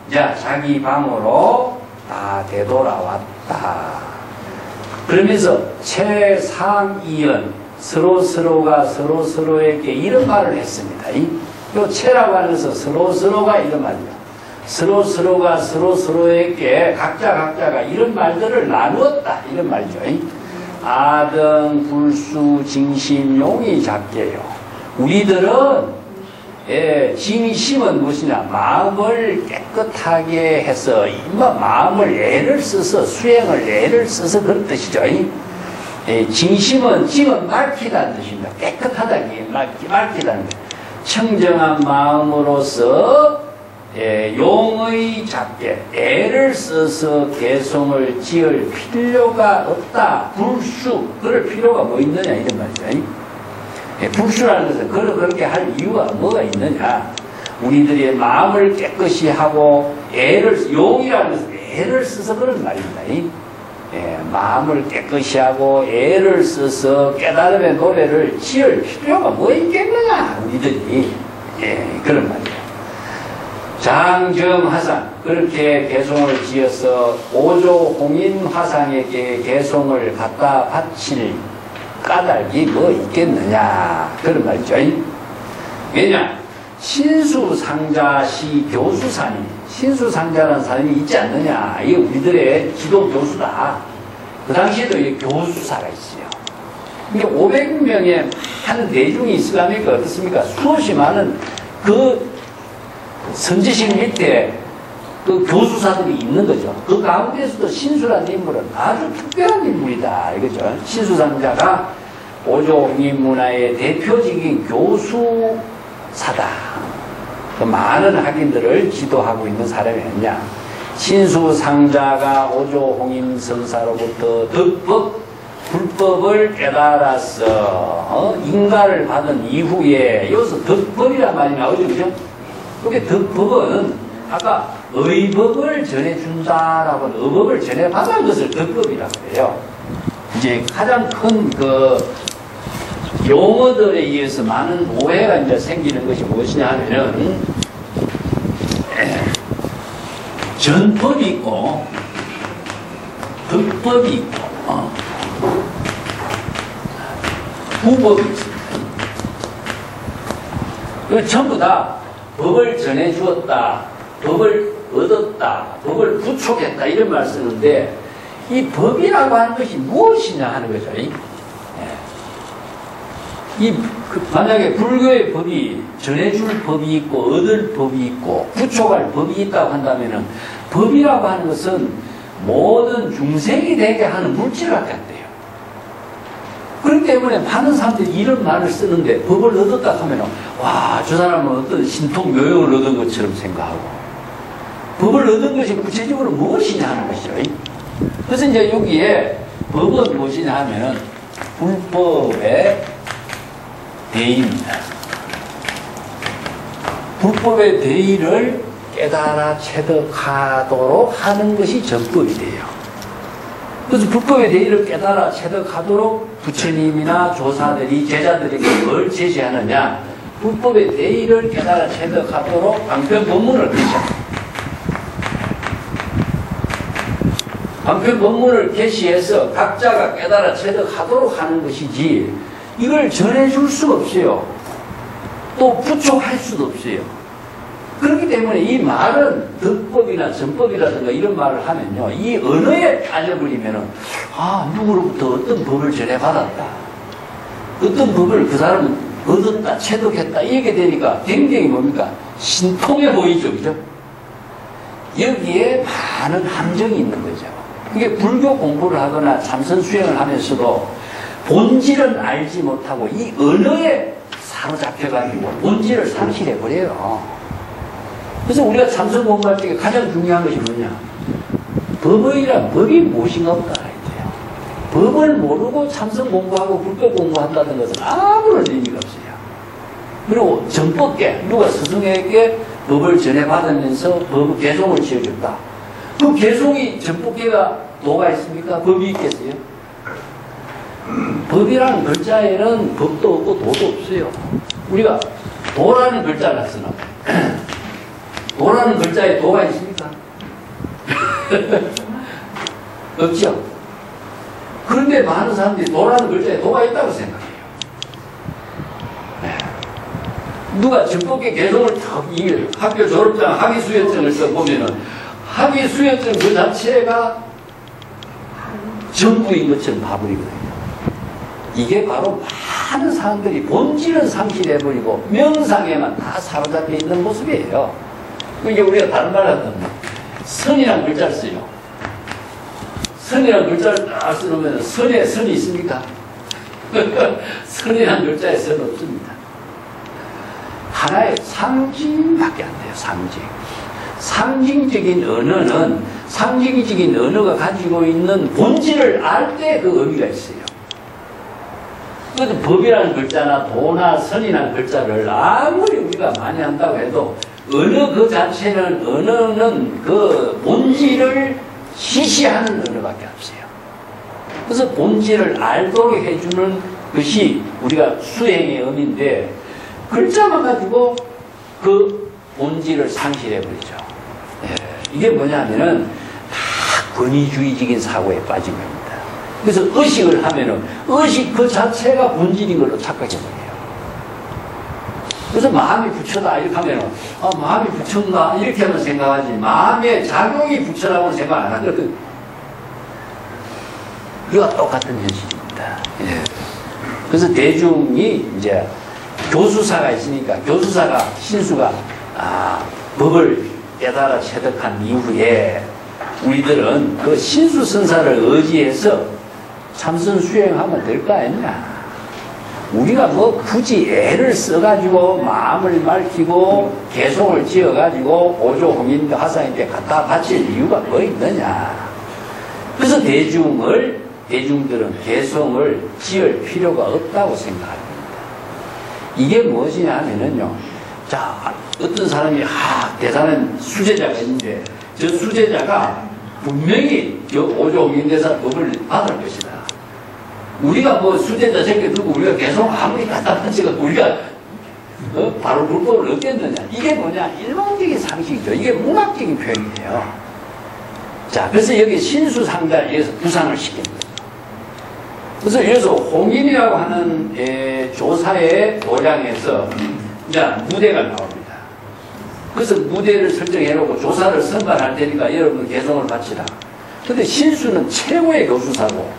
이제 자기 방으로 다 되돌아왔다. 그러면서 최상이연 서로서로가 서로서로에게 이런 말을 했습니다. 이 체라고 하는 것은 서로서로가 이런 말이에요. 서로서로가 서로서로에게 각자가 이런 말들을 나누었다 이런 말이죠. 아등 불수 징심 용이 작게요. 우리들은 징심은 무엇이냐, 마음을 깨끗하게 해서 마음을 애를 써서 수행을 애를 써서 그런 뜻이죠. 징심은 징은 맑히다는 뜻입니다. 깨끗하다는 맑히다는 뜻. 청정한 마음으로서 용의 작게 애를 써서 개송을 지을 필요가 없다. 불수 그럴 필요가 뭐 있느냐 이런 말이죠. 불수라는 것은 그렇게 할 이유가 뭐가 있느냐. 우리들의 마음을 깨끗이 하고 용이라는 것은 애를 써서 그런 말입니다. 마음을 깨끗이 하고 애를 써서 깨달음의 노래를 지을 필요가 뭐 있겠느냐 우리들이. 그런 말이에요. 장정화상 그렇게 개송을 지어서 오조 홍인 화상에게 개송을 갖다 바칠 까닭이 뭐 있겠느냐 그런 말이죠. 왜냐, 신수상자시 교수사니, 신수상자라는 사람이 있지 않느냐. 이게 우리들의 지도 교수다. 그 당시에도 교수사가 있어요. 그러니까 500명의 한 대중이 있으려니까 어떻습니까? 수없이 많은 그 선지식 밑에 그 교수사들이 있는 거죠. 그 가운데서도 신수라는 인물은 아주 특별한 인물이다 이거죠. 신수상자가 오조홍인 문화의 대표적인 교수사다. 그 많은 학인들을 지도하고 있는 사람이었냐. 신수상자가 오조홍인 선사로부터 덕법, 불법을 깨달아서 인가를 받은 이후에 여기서 덕법이란 말이 나오죠. 그죠? 그게 덕법은 아까 의법을 전해준다라고 하는 의법을 전해받은 것을 덕법이라고 해요. 이제 가장 큰 용어들에 의해서 많은 오해가 이제 생기는 것이 무엇이냐 하면은, 전법이 있고, 덕법이 있고, 부법이 있습니다. 이거 전부 다 법을 전해주었다. 법을 얻었다, 법을 구촉했다 이런 말 쓰는데 이 법이라고 하는 것이 무엇이냐 하는 거죠. 만약에 불교의 법이 전해줄 법이 있고 얻을 법이 있고 구촉할 법이 있다고 한다면은 법이라고 하는 것은 모든 중생이 되게 하는 물질밖에 안 돼요. 그렇기 때문에 많은 사람들이 이런 말을 쓰는데 법을 얻었다 하면은 와, 저 사람은 어떤 신통 요용을 얻은 것처럼 생각하고 법을 얻은 것이 구체적으로 무엇이냐 하는 것이죠. 그래서 이제 여기에 법은 무엇이냐 하면은 불법의 대의입니다. 불법의 대의를 깨달아 체득하도록 하는 것이 전법이 돼요. 그래서 불법의 대의를 깨달아 체득하도록 부처님이나 조사들이 제자들에게 뭘 제시하느냐? 불법의 대의를 깨달아 체득하도록 방편 법문을 계시합니다. 방편 법문을 계시해서 각자가 깨달아 체득하도록 하는 것이지 이걸 전해줄 수가 없어요. 또 부촉할 수도 없어요. 그렇기 때문에 이 말은 덕법이나 전법이라든가 이런 말을 하면요, 이 언어에 빠져버리면은 누구로부터 어떤 법을 전해받았다, 어떤 법을 그 사람은 얻었다, 체득했다 이렇게 되니까 굉장히 뭡니까? 신통해 보이죠, 그죠? 여기에 많은 함정이 있는 거죠. 이게 불교 공부를 하거나 참선 수행을 하면서도 본질은 알지 못하고 이 언어에 사로잡혀가지고 본질을 상실해버려요. 그래서 우리가 참선 공부할 때 가장 중요한 것이 뭐냐? 법이 무엇인가 보다. 법을 모르고 참선 공부하고 불교 공부한다는 것은 아무런 의미가 없어요. 그리고 전법계, 누가 스승에게 법을 전해받으면서 법 개송을 지어줬다. 그 개송이 전법계가 도가 있습니까? 법이 있겠어요? 법이라는 글자에는 법도 없고 도도 없어요. 우리가 도라는 글자를 쓰나? 도라는 글자에 도가 있습니까? 없죠. 그런데 많은 사람들이 도라는 글자에 도가 있다고 생각해요. 누가 전법계 개송을 탁 학교 졸업장 학위수료증을 써보면은 학위수료증 그 자체가 전부인 것처럼 봐버리거든요. 이게 바로 많은 사람들이 본질은 상실해버리고 명상에만 다 사로잡혀 있는 모습이에요. 이게 우리가 다른 말로 하면 선이라는 글자를 써요. 선이라는 글자를 딱 쓰면 선에 선이 있습니까? 선이라는 글자에 선 없습니다. 하나의 상징밖에 안 돼요. 상징. 상징적인 언어는 상징적인 언어가 가지고 있는 본질을 알 때 그 의미가 있어요. 그래서 법이라는 글자나 도나 선이라는 글자를 아무리 우리가 많이 한다고 해도 언어 그 자체는 언어는 그 본질을 시시하는 언어밖에 없어요. 그래서 본질을 알도록 해주는 것이 우리가 수행의 의미인데 글자만 가지고 그 본질을 상실해버리죠. 이게 뭐냐면은 다 권위주의적인 사고에 빠진 겁니다. 그래서 의식을 하면은 의식 그 자체가 본질인 걸로 착각해버려요. 그래서 마음이 부처다 이렇게 하면은 마음이 부처인가 이렇게만 생각하지 마음의 작용이 부처라고는 생각 안 하거든. 이와 똑같은 현실입니다. 그래서 대중이 이제 교수사가 있으니까 교수사가 신수가 법을 깨달아 체득한 이후에 우리들은 그 신수 선사를 의지해서 참선 수행하면 될 거 아니냐. 우리가 뭐 굳이 애를 써가지고 마음을 밝히고 개송을 지어가지고 오조홍인데 화상인데 갖다 바칠 이유가 뭐 있느냐. 그래서 대중들은 개송을 지을 필요가 없다고 생각합니다. 이게 무엇이냐 하면은요. 자, 어떤 사람이 대단한 수제자가 있는데 저 수제자가 분명히 저 오조홍인대사 법을 받을 것이다. 우리가 뭐 수제자 새끼 두고 우리가 계속 아무리 갖다 바치고 우리가 바로 불법을 얻겠느냐. 이게 뭐냐. 일반적인 상식이죠. 이게 문학적인 표현이에요. 자, 그래서 여기 신수상자를 여기서 구상을 시킵니다. 그래서 여기서 홍인이라고 하는 조사의 도량에서 이제 무대가 나옵니다. 그래서 무대를 설정해놓고 조사를 선발할 테니까 여러분 개성을 바치라. 근데 신수는 최고의 교수사고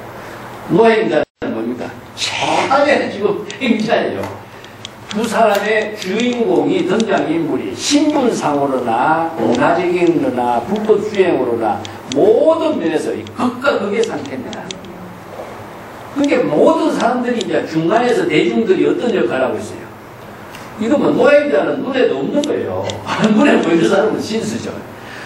노예임자는 뭡니까? 최악의 지금 행자예요. 두 사람의 주인공이 등장인물이 신분상으로나 문화적인으로나 불법주행으로나 모든 면에서 극과 극의 상태입니다. 그게 모든 사람들이 이제 중간에서 대중들이 어떤 역할을 하고 있어요? 이거면 노예자는 눈에도 없는 거예요. 눈에 보이는 사람은 신수죠.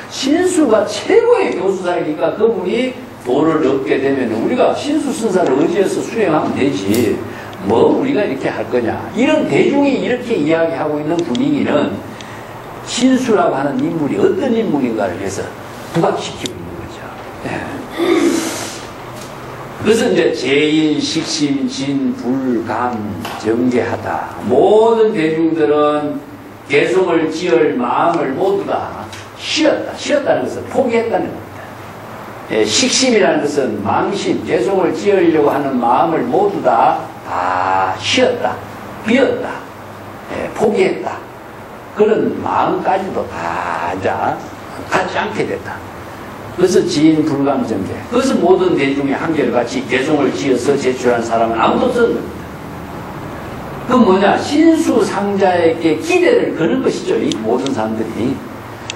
신수가 최고의 교수사이니까 그분이 도를 얻게 되면 우리가 신수 순사를 의지해서 수행하면 되지. 뭐 우리가 이렇게 할 거냐. 이런 대중이 이렇게 이야기하고 있는 분위기는 신수라고 하는 인물이 어떤 인물인가를 위해서 부각시키고 있는 거죠. 네. 그래서 이제 제인, 식심, 진, 불, 감, 정계하다. 모든 대중들은 개성을 지을 마음을 모두 다 쉬었다. 쉬었다는 것은 포기했다는 겁니다. 예, 식심이라는 것은 망심, 개성을 지으려고 하는 마음을 모두 다 쉬었다. 비었다. 예, 포기했다. 그런 마음까지도 다 이제 갖지 않게 됐다. 그래서 지인 불감정계. 그래서 모든 대중의 한결같이 개성을 지어서 제출한 사람은 아무도 없었는 겁니다. 그건 뭐냐? 신수상자에게 기대를 거는 것이죠. 이 모든 사람들이.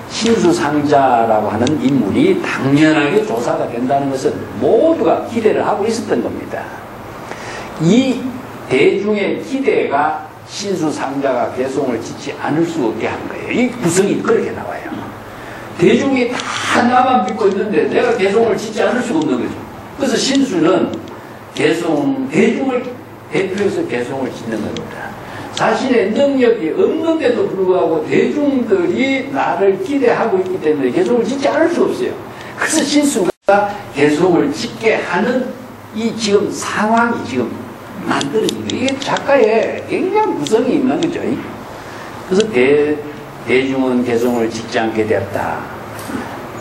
신수상자라고 하는 인물이 당연하게 조사가 된다는 것은 모두가 기대를 하고 있었던 겁니다. 이 대중의 기대가 신수상자가 개성을 짓지 않을 수 없게 하는 거예요. 이 구성이 그렇게 나와요. 대중이 다 나만 믿고 있는데 내가 개성을 짓지 않을 수가 없는 거죠. 그래서 신수는 대중을 대표해서 개성을 짓는 겁니다. 자신의 능력이 없는데도 불구하고 대중들이 나를 기대하고 있기 때문에 개성을 짓지 않을 수 없어요. 그래서 신수가 개성을 짓게 하는 이 지금 상황이 지금 만들어진 거예요. 이게 작가의 굉장히 구성이 있는 거죠. 그래서 대중은 개성을 짓지 않게 되었다.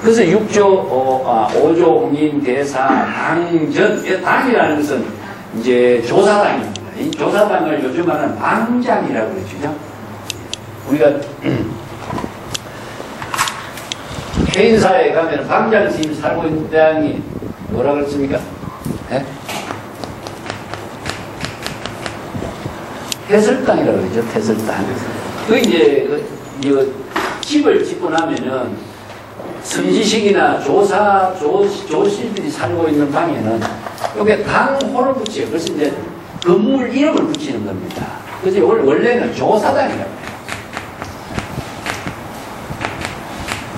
그래서 5조 홍인 대사 당전, 당이라는 것은 이제 조사당입니다. 이 조사당을 요즘 말하는 방장이라고 그러죠. 우리가 개인사에 가면 방장팀 살고 있는 땅이 뭐라 그랬습니까? 네? 태설당이라고 그러죠. 태설당. 그 이제 집을 짓고 나면은 선지식이나 조실들이 살고 있는 방에는 여기에 당호를 붙여요. 그래서 이제 건물 이름을 붙이는 겁니다. 그래서 원래는 조사당이라고 해요.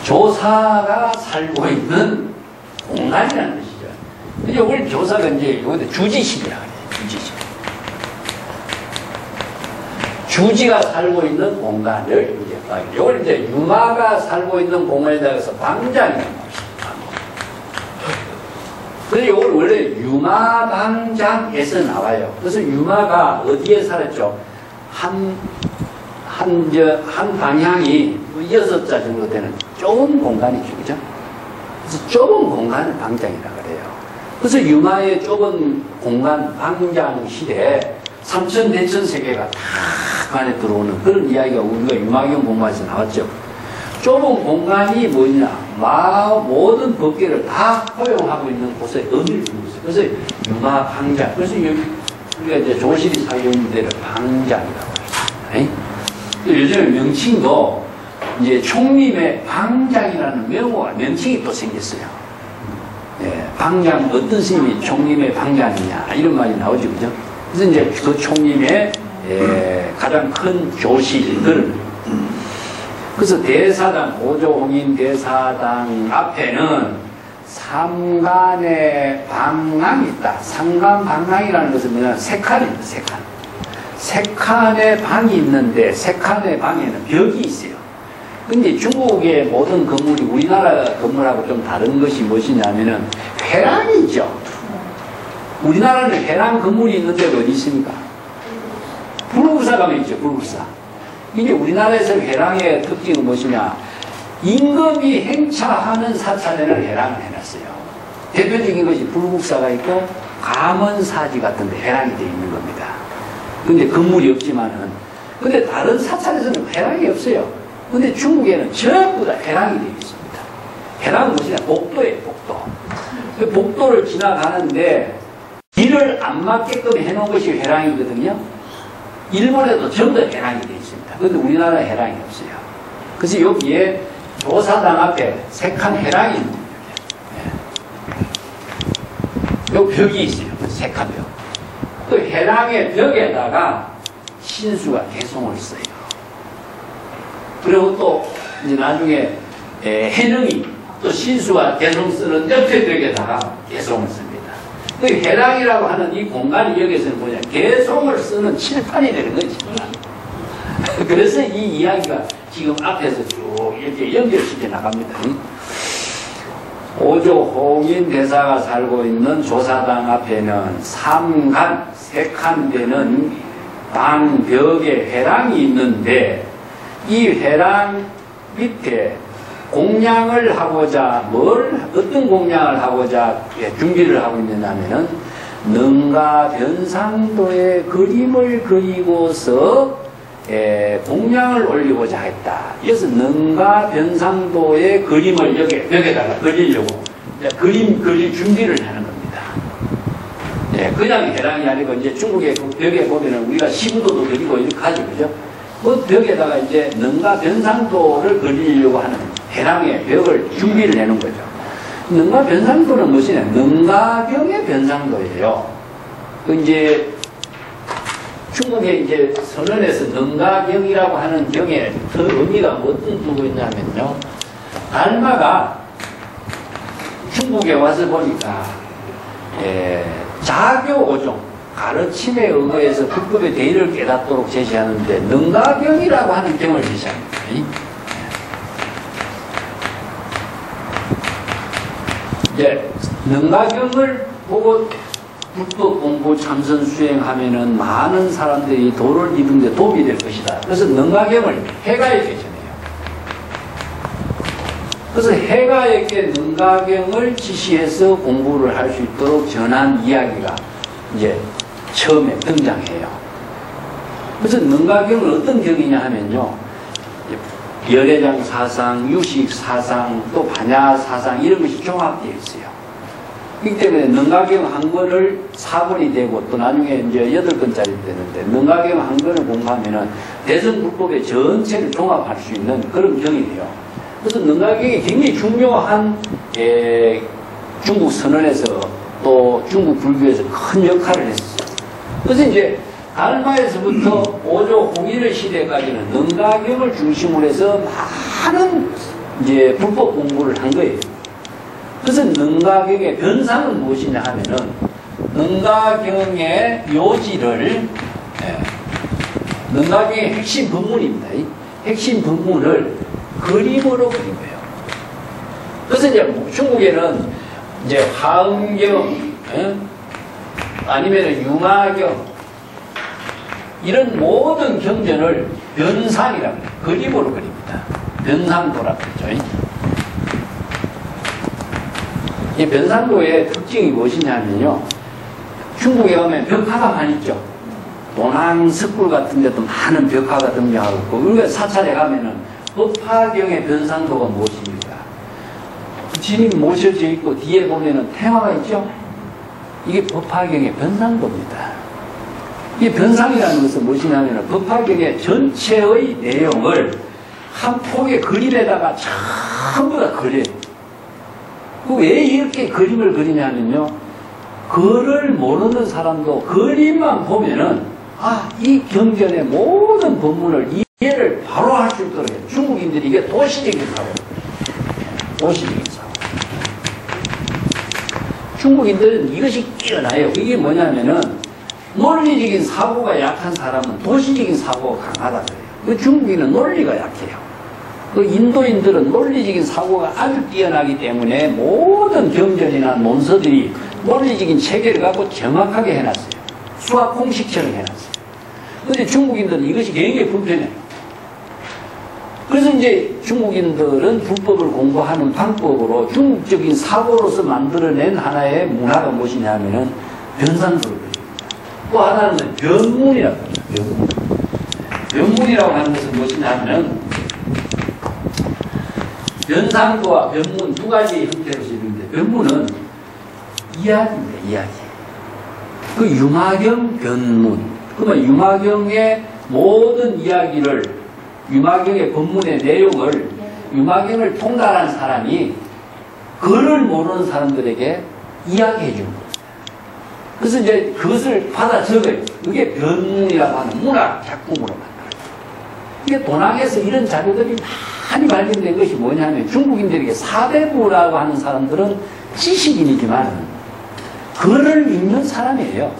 조사가 살고 있는 공간이라는 것이죠. 근데 원래 조사가 이제 여기다 주지식이라고 해요. 주지식. 주지가 살고 있는 공간을 이제 이걸 이제 유마가 살고 있는 공간에 대해서 방장이라고 합니다. 그래서 이걸 원래 유마방장에서 나와요. 그래서 유마가 어디에 살았죠? 한 방향이 6자 정도 되는 좁은 공간이죠. 그죠? 그래서 좁은 공간을 방장이라고 그래요. 그래서 유마의 좁은 공간 방장 시대에 삼천 대천 세계가 다 그 안에 들어오는 그런 이야기가 우리가 유마경 공부에서 나왔죠. 좁은 공간이 뭐냐? 모든 법계를 다 포용하고 있는 곳에 의미를 두고 있어요. 그래서 유마방장. 그래서 우리가 이제 조실이 살고 있는 데를 방장이라고 해요. 요즘에 명칭도 이제 총림의 방장이라는 명칭이 또 생겼어요. 예, 방장, 어떤 스님이 총림의 방장이냐, 이런 말이 나오죠. 그죠? 그래서 이제 그 총림의 가장 큰 조실, 그래서 대사당, 5조 홍인 대사당 앞에는 삼간의 방랑이 있다. 삼간방랑이라는 것은 뭐냐? 세 칸입니다. 세 칸. 세 칸의 방이 있는데 세 칸의 방에는 벽이 있어요. 근데 중국의 모든 건물이 우리나라 건물하고 좀 다른 것이 무엇이냐면은 회랑이죠. 우리나라는 회랑 건물이 있는 데가 어디 있습니까? 불국사 가면 있죠. 불국사. 이게 우리나라에서 회랑의 특징은 무엇이냐? 임금이 행차하는 사찰에는 회랑을 해놨어요. 대표적인 것이 불국사가 있고 감언사지 같은 데 회랑이 되어 있는 겁니다. 근데 건물이 없지만은, 근데 다른 사찰에서는 회랑이 없어요. 근데 중국에는 전부 다 해랑이 되어 있습니다. 해랑은 무엇이냐? 복도예요, 복도. 그 복도를 지나가는데 길을 안 맞게끔 해놓은 것이 해랑이거든요. 일본에도 전부 다 해랑이 되어 있습니다. 그런데 우리나라에 해랑이 없어요. 그래서 여기에 조사당 앞에 색한 해랑이 있는 거예요. 요 벽이 있어요. 색한 벽. 그 해랑의 벽에다가 신수가 개송을 써요. 그리고 또 이제 나중에 해능이 또 신수가 개송 쓰는 옆에 벽에다가 개송을 씁니다. 그 해랑이라고 하는 이 공간이 여기서는 뭐냐? 개송을 쓰는 칠판이 되는 거지. 그래서 이 이야기가 지금 앞에서 쭉 이렇게 연결시켜 나갑니다. 오조 홍인 대사가 살고 있는 조사당 앞에는 삼간, 색한 되는 방벽에 회랑이 있는데 이 회랑 밑에 공양을 하고자 어떤 공양을 하고자 준비를 하고 있느냐면은 능가 변상도의 그림을 그리고서 공양을 올리고자 했다. 그래서 능가 변상도의 그림을 여기 벽에다가 그리려고 그림 그릴 준비를 하는 겁니다. 그냥 해랑이 아니고 이제 중국의 그 벽에 보면은 우리가 시구도도 그리고 이렇게 하죠, 그죠? 그 벽에다가 이제 능가 변상도를 그리려고 하는 해랑의 벽을 준비를 해놓은 거죠. 능가 변상도는 무엇이냐? 능가경의 변상도예요. 그 이제 중국의 이제 선언에서 능가경이라고 하는 경의 의미가 어떤 두고 있냐면요. 달마가 중국에 와서 보니까 자교오종 가르침에 의거해서 불법의 대의를 깨닫도록 제시하는데 능가경이라고 하는 경을 제시합니다. 이제 능가경을 보고 불법 공부 참선 수행하면은 많은 사람들이 도를 이루는 데 도움이 될 것이다. 그래서 능가경을 해가에게 전해요. 그래서 해가에게 능가경을 지시해서 공부를 할 수 있도록 전한 이야기가 이제 처음에 등장해요. 그래서 능가경은 어떤 경이냐 하면요. 열애장 사상, 유식 사상, 또 반야 사상 이런 것이 종합되어 있어요. 그렇기 때문에 능가경 한 권을 4권이 되고 또 나중에 이제 8권짜리 되는데 능가경 한 권을 공부하면은 대승불법의 전체를 종합할 수 있는 그런 경이 돼요. 그래서 능가경이 굉장히 중요한 중국 선언에서 또 중국 불교에서 큰 역할을 했어요. 그래서 이제 달마에서부터 오조 홍인의 시대까지는 능가경을 중심으로 해서 많은 이제 불법 공부를 한 거예요. 그래서 능가경의 변상은 무엇이냐 하면은 능가경의 요지를 능가경의 핵심 법문입니다. 이 핵심 법문을 그림으로 그린 거예요. 그래서 이제 중국에는 이제 화엄경 아니면 융화경 이런 모든 경전을 변상이라고 해요. 그림으로 그립니다. 변상도라고 그러죠. 이 변상도의 특징이 무엇이냐면요. 중국에 가면 벽화가 많이 있죠. 도낭 석굴 같은 데도 많은 벽화가 등장하고 있고, 우리가 사찰에 가면은 법화경의 변상도가 무엇입니까? 주님 모셔져 있고 뒤에 보면은 테마가 있죠. 이게 법화경의 변상도입니다. 이 변상이라는 것은 무엇이냐면 법화경의 전체의 내용을 한 폭의 그림에다가 전부 다 그려요. 왜 이렇게 그림을 그리냐면요. 글을 모르는 사람도 그림만 보면은 이 경전의 모든 법문을 이해를 바로 할 수 있도록 해요. 중국인들이 이게 도시적인 사고. 도시적인 사고. 중국인들은 이것이 뛰어나요. 이게 뭐냐면은 논리적인 사고가 약한 사람은 도시적인 사고가 강하다 그래요. 그 중국인은 논리가 약해요. 그 인도인들은 논리적인 사고가 아주 뛰어나기 때문에 모든 경전이나 논서들이 논리적인 체계를 갖고 정확하게 해놨어요. 수학 공식처럼 해놨어요. 그런데 중국인들은 이것이 굉장히 불편해요. 그래서 이제 중국인들은 불법을 공부하는 방법으로 중국적인 사고로서 만들어낸 하나의 문화가 무엇이냐면은 변상도를 그립니다. 또 하나는 변문이라고 합니다. 변문이라고 하는 것은 무엇이냐면 변상도와 변문 두 가지 형태로 쓰이는데, 변문은 이야기입니다, 이야기. 그 유마경 변문. 그러면 유마경의 모든 이야기를, 유마경의 본문의 내용을, 유마경을 통달한 사람이 글을 모르는 사람들에게 이야기해 주는 거예요. 그래서 이제 그것을 받아 적어요. 그게 변문이라고 하는 문학 작품으로 만들어요. 이게 도낭에서 이런 자료들이 많이 발견된 것이 뭐냐면, 중국인들에게 사대부라고 하는 사람들은 지식인이지만 글을 읽는 사람이에요.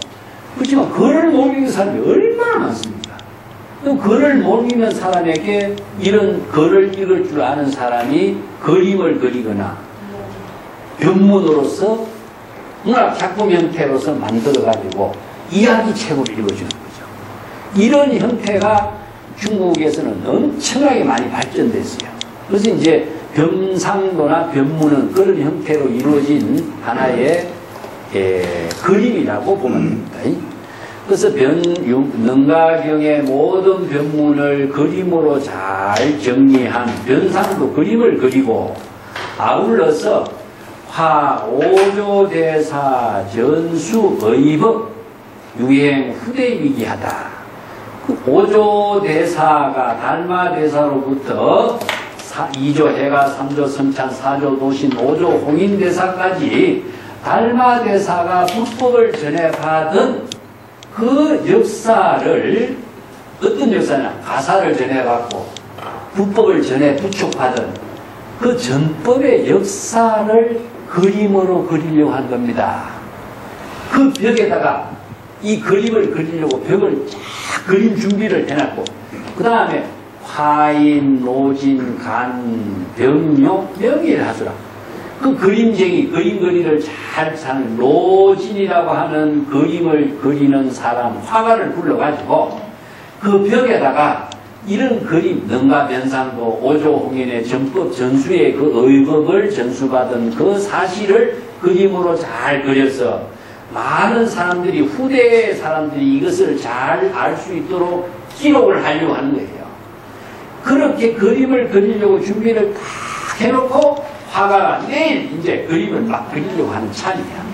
그렇지만 글을 못 읽는 사람이 얼마나 많습니까? 그럼 글을 못 읽는 사람에게 이런 글을 읽을 줄 아는 사람이 그림을 그리거나 변문으로서 문학 작품 형태로서 만들어가지고 이야기책으로 읽어주는 거죠. 이런 형태가 중국에서는 엄청나게 많이 발전됐어요. 그래서 이제 변상도나 변문은 그런 형태로 이루어진 하나의 그림이라고 보면 됩니다. 그래서 능가경의 모든 변문을 그림으로 잘 정리한 변상도 그림을 그리고, 아울러서 화, 오조대사, 전수, 의법, 유행, 후대위기하다. 그 오조대사가 달마대사로부터 2조 해가, 3조 성찬, 4조 도신, 5조 홍인대사까지 달마대사가 불법을 전해받은 그 역사를, 어떤 역사냐, 가사를 전해받고 불법을 전해 부축받은 그 전법의 역사를 그림으로 그리려고 한 겁니다. 그 벽에다가 이 그림을 그리려고 벽을 쫙 그림 준비를 해놨고, 그 다음에 화인, 노진, 간, 병료, 명의를 하더라. 그 그림쟁이, 그림 그리를 잘 사는 노진이라고 하는 그림을 그리는 사람, 화가를 불러가지고 그 벽에다가 이런 그림, 능가 변상도, 오조홍인의 전법 전수의 그 의법을 전수받은 그 사실을 그림으로 잘 그려서 많은 사람들이, 후대 사람들이 이것을 잘 알 수 있도록 기록을 하려고 하는 거예요. 그렇게 그림을 그리려고 준비를 다 해놓고 화가가 내일 이제 그림을 막 그리려고 하는 참이야.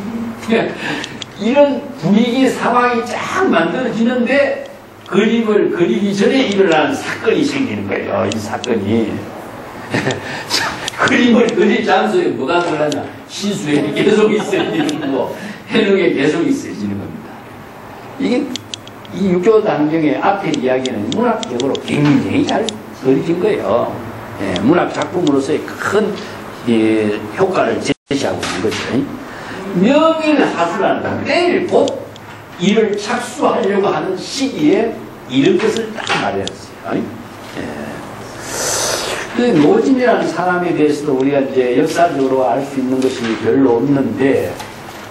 이런 분위기 상황이 쫙 만들어지는데 그림을 그리기 전에 일어나는 사건이 생기는 거예요. 이 사건이. 그림을 그릴 장소에 뭐가 들어가냐, 시수에 계속 있어지는 거고 해능에 계속 있어지는 겁니다. 이게 이 유교 단경의 앞에 이야기는 문학적으로 굉장히 잘 그려진 거예요. 예, 문학 작품으로서의 큰 효과를 제시하고 있는 거죠. 명일하수라는 건 내일 곧 일을 착수하려고 하는 시기에 이런 것을 딱 말했어요. 예. 노진이라는 사람에 대해서도 우리가 이제 역사적으로 알 수 있는 것이 별로 없는데,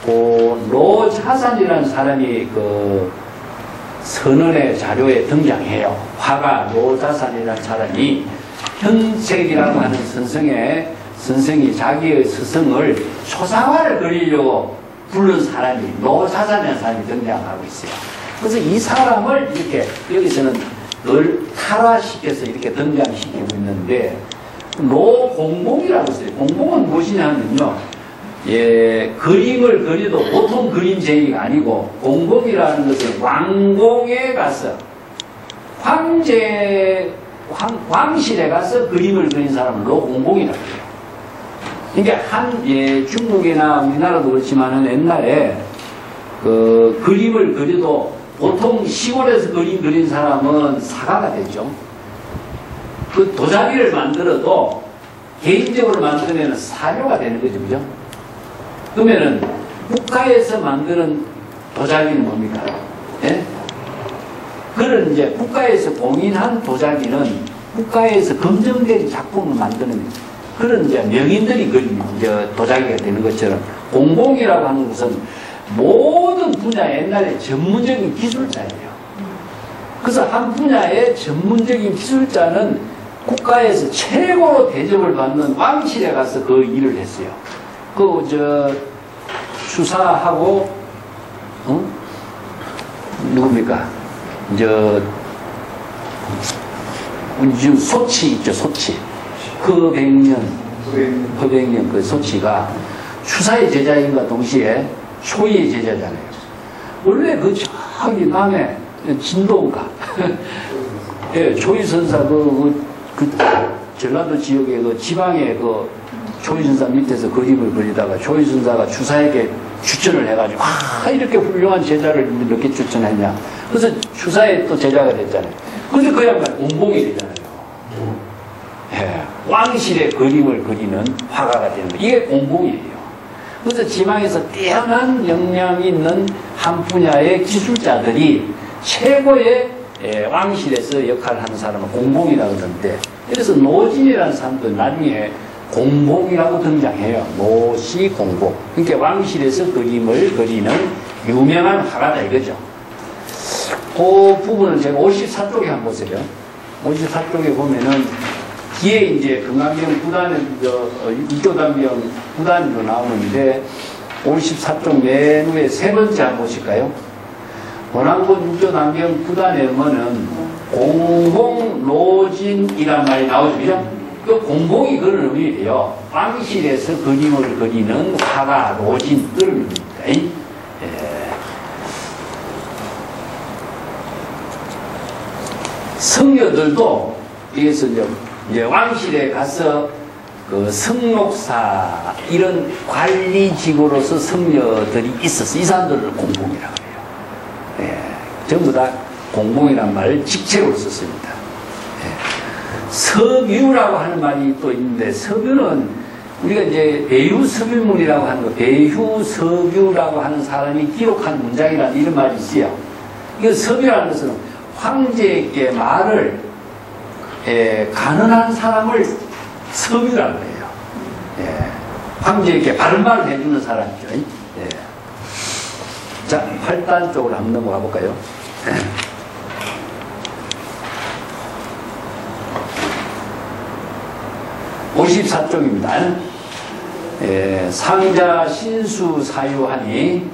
노자산이라는 사람이 그 선언의 자료에 등장해요. 화가 노자산이라는 사람이 현책이라고 하는 선생이 자기의 스승을 초상화를 그리려고 부른 사람이, 노자산이라는 사람이 등장하고 있어요. 그래서 이 사람을 이렇게 여기서는 늘 탈화시켜서 이렇게 등장시키고 있는데, 노공봉이라고 써요. 공봉은 무엇이냐 하면요, 예, 그림을 그려도 보통 그림쟁이가 아니고, 공봉이라는 것은 왕궁에 가서 왕실에 가서 그림을 그린 사람을 노공봉이라고 해요. 그러니까 중국이나 우리나라도 그렇지만은 옛날에 그 그림을 그려도 보통 시골에서 그림 그린 사람은 사가가 되죠. 그 도자기를 만들어도 개인적으로 만들면 사료가 되는 거죠, 그죠? 그러면은 국가에서 만드는 도자기는 뭡니까? 예? 그런 이제 국가에서 공인한 도자기는 국가에서 검증된 작품을 만드는 그런 이제 명인들이 그린 이제 도자기가 되는 것처럼, 공봉이라고 하는 것은 모든 분야 옛날에 전문적인 기술자예요. 그래서 한 분야의 전문적인 기술자는 국가에서 최고로 대접을 받는 왕실에 가서 그 일을 했어요. 수사하고, 누굽니까? 지금 소치 있죠, 소치. 그 백년, 허백령 그 소치가 추사의 제자인과 동시에 초이의 제자잖아요. 원래 그 저기 남해 진도가 예, 초이선사 그 전라도 지역의 그 지방의 그 초이선사 밑에서 그림을 그리다가 초이선사가 추사에게 추천을 해가지고 이렇게 훌륭한 제자를 이렇게 추천했냐. 그래서 추사에 또 제자가 됐잖아요. 근데 그 양반 공봉이 되잖아요. 예, 왕실의 그림을 그리는 화가가 되는 거예요. 이게 공봉이에요. 그래서 지방에서 뛰어난 역량이 있는 한 분야의 기술자들이 최고의 왕실에서 역할을 하는 사람은 공봉이라고 그러는데, 그래서 노진이라는 사람도 나중에 공봉이라고 등장해요. 노시 공봉. 그러니까 왕실에서 그림을 그리는 유명한 화가다 이거죠. 그 부분은 제가 54쪽에 한번 보세요. 54쪽에 보면은 뒤에 이제 금강경 구단에 육교단경 구단으로 나오는데 54쪽 맨 위에 세 번째 한번 보실까요? 원앙군 육교단경 구단에 보면은 공봉노진이란 말이 나오죠. 그죠? 그 공봉이 그런 의미예요. 왕실에서 그림을 그리는 화가 노진 그런 의미입니다. 성녀들도 여기서 이제 왕실에 가서 그 성록사 이런 관리직으로서 성녀들이 있었어. 이 사람들을 공봉이라고 해요. 예, 전부 다 공봉이란 말을 직책으로 썼습니다. 예. 서뷰라고 하는 말이 또 있는데, 서뷰는 우리가 이제 배유서뷰문이라고 하는 거, 배유서뷰라고 하는 사람이 기록한 문장이라는 이런 말이 있어요. 이거 서뷰라는 것은 황제에게 말을 가능한 사람을 서뷰라고 해요. 예. 황제에게 바른 말을 해주는 사람이죠. 예. 자, 8단 쪽으로 한번 넘어가 볼까요? 54쪽입니다. 예, 상자 신수 사유하니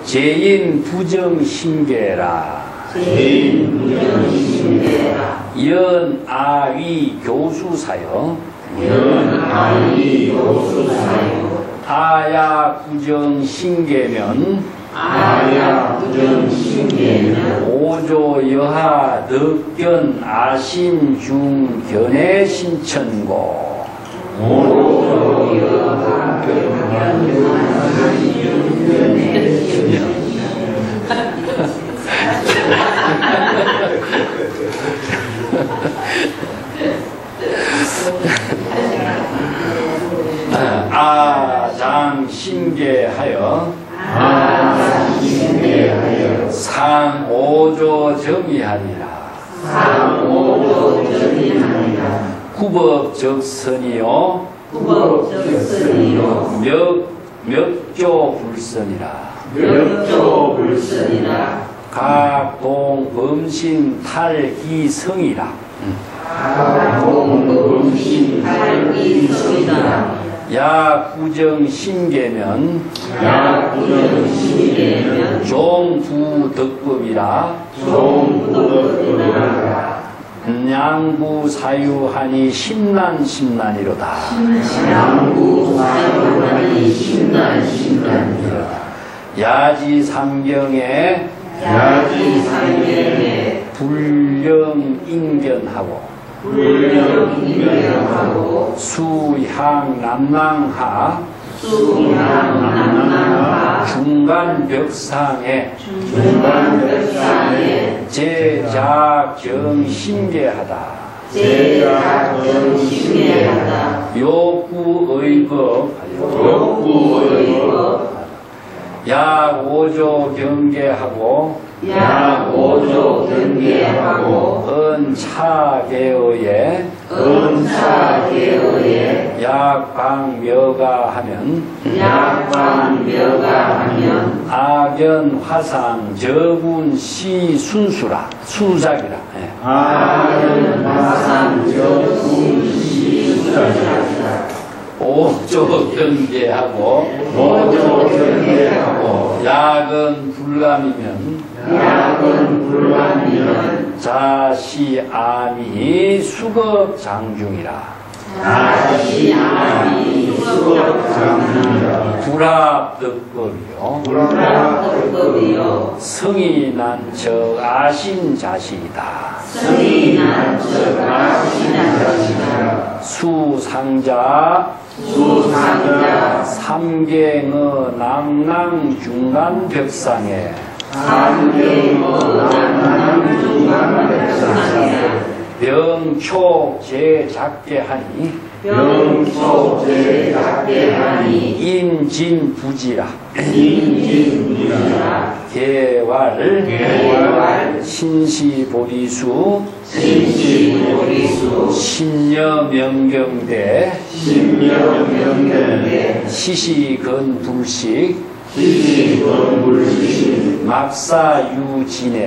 제인 부정 신계라 연아위 교수사여 아야 부정 신계면 오조 여하 덕견 아신 중 견해 신천고 오조 여하 덕견 아신 중 견해 신천고 아장 신계하여 상오조 정의하리라. 구법적선이요 몇조 불선이라. 각동 범신 탈기성이라. 야구정 신계면 종부덕법이라. 양부 사유하니 심난이로다. 야지 삼경에 불령 인견하고 수향 남랑하 중간 벽상에 제자경 신계하다. 욕구의법 야오조 경계하고 은차계의 약방묘가하면 악연 화상 저군 시 순수라. 수작이라. 예. 악연 화상 저군 시 순수라. 오조 경계하고 야근 불감이면 자시아미 수겁장중이라. 불합득법이요 성이 난 척 아신 자시이다. 수상자 삼갱의 낭낭 중간 벽상에 병초 제작게 하니 인진부지라. 개왈 신시보리수 신여명경대 시시건불식 막사유진해.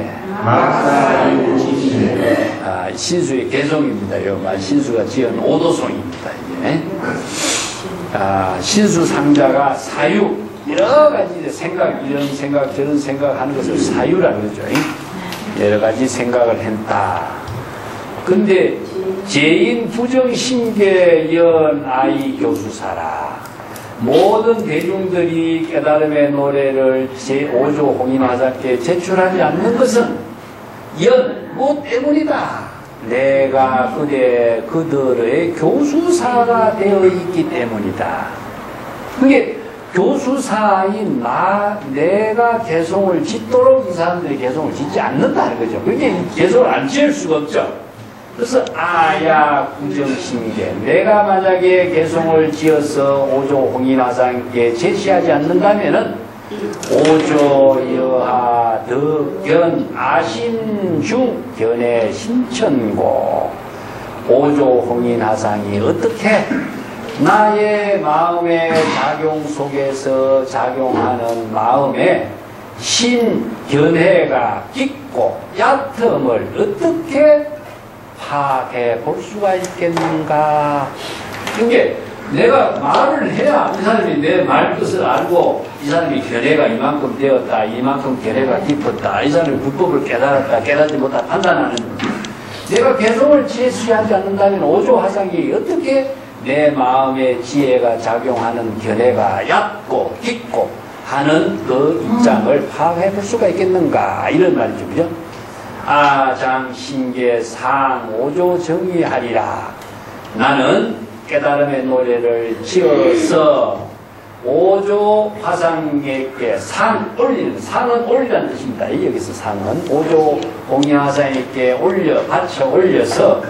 신수의 개성입니다. 신수가 지은 오도송입니다. 이게. 신수 상자가 사유, 여러 가지 생각, 이런 생각, 저런 생각 하는 것을 사유라는 거죠. 여러 가지 생각을 했다. 근데 제인 부정신계 연아이 교수사라. 모든 대중들이 깨달음의 노래를 제5조 홍인화사께 제출하지 않는 것은 뭐 때문이다. 내가 그들의 교수사가 되어 있기 때문이다. 그게 교수사인 내가 개성을 짓도록 이 사람들이 개성을 짓지 않는다는 거죠. 그게 개성을 안 지을 수가 없죠. 그래서 아야 구정신계, 내가 만약에 개성을 지어서 오조 홍인화사께 제시하지 않는다면은 오조 여하 덕견 아신중 견해 신천고, 오조 홍인화상이 어떻게 나의 마음의 작용 속에서 작용하는 마음에 신견해가 깊고 얕음을 어떻게 파악해 볼 수가 있겠는가. 이게 내가 말을 해야 이 사람이 내 말 뜻을 알고, 이 사람이 견해가 이만큼 되었다, 이만큼 견해가 깊었다, 이 사람이 불법을 깨달았다, 깨닫지 못했다 판단하는, 내가 개성을 제시하지 않는다면 오조 화상이 어떻게 내 마음의 지혜가 작용하는 견해가 얕고 깊고 하는 그 입장을 파악해 볼 수가 있겠는가, 이런 말이죠. 그죠? 아장신계 상오조 정의하리라. 나는 깨달음의 노래를 지어서 오조 화상에게 상 올리는, 상은 올리라는 뜻입니다. 여기서 상은 오조 공양화상에게 바쳐 올려서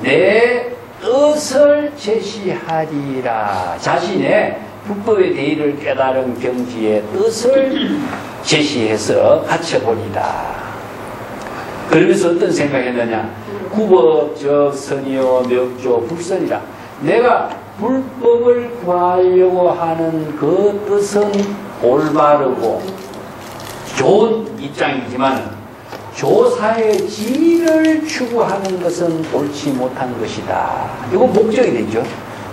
내 뜻을 제시하리라. 자신의 불법의 대의를 깨달은 경지의 뜻을 제시해서 바쳐보리라. 그러면서 어떤 생각했느냐? 구법적 선이요 명조 불선이라. 내가 불법을 구하려고 하는 그 뜻은 올바르고 좋은 입장이지만 조사의 지를 추구하는 것은 옳지 못한 것이다. 이건 목적이 되죠.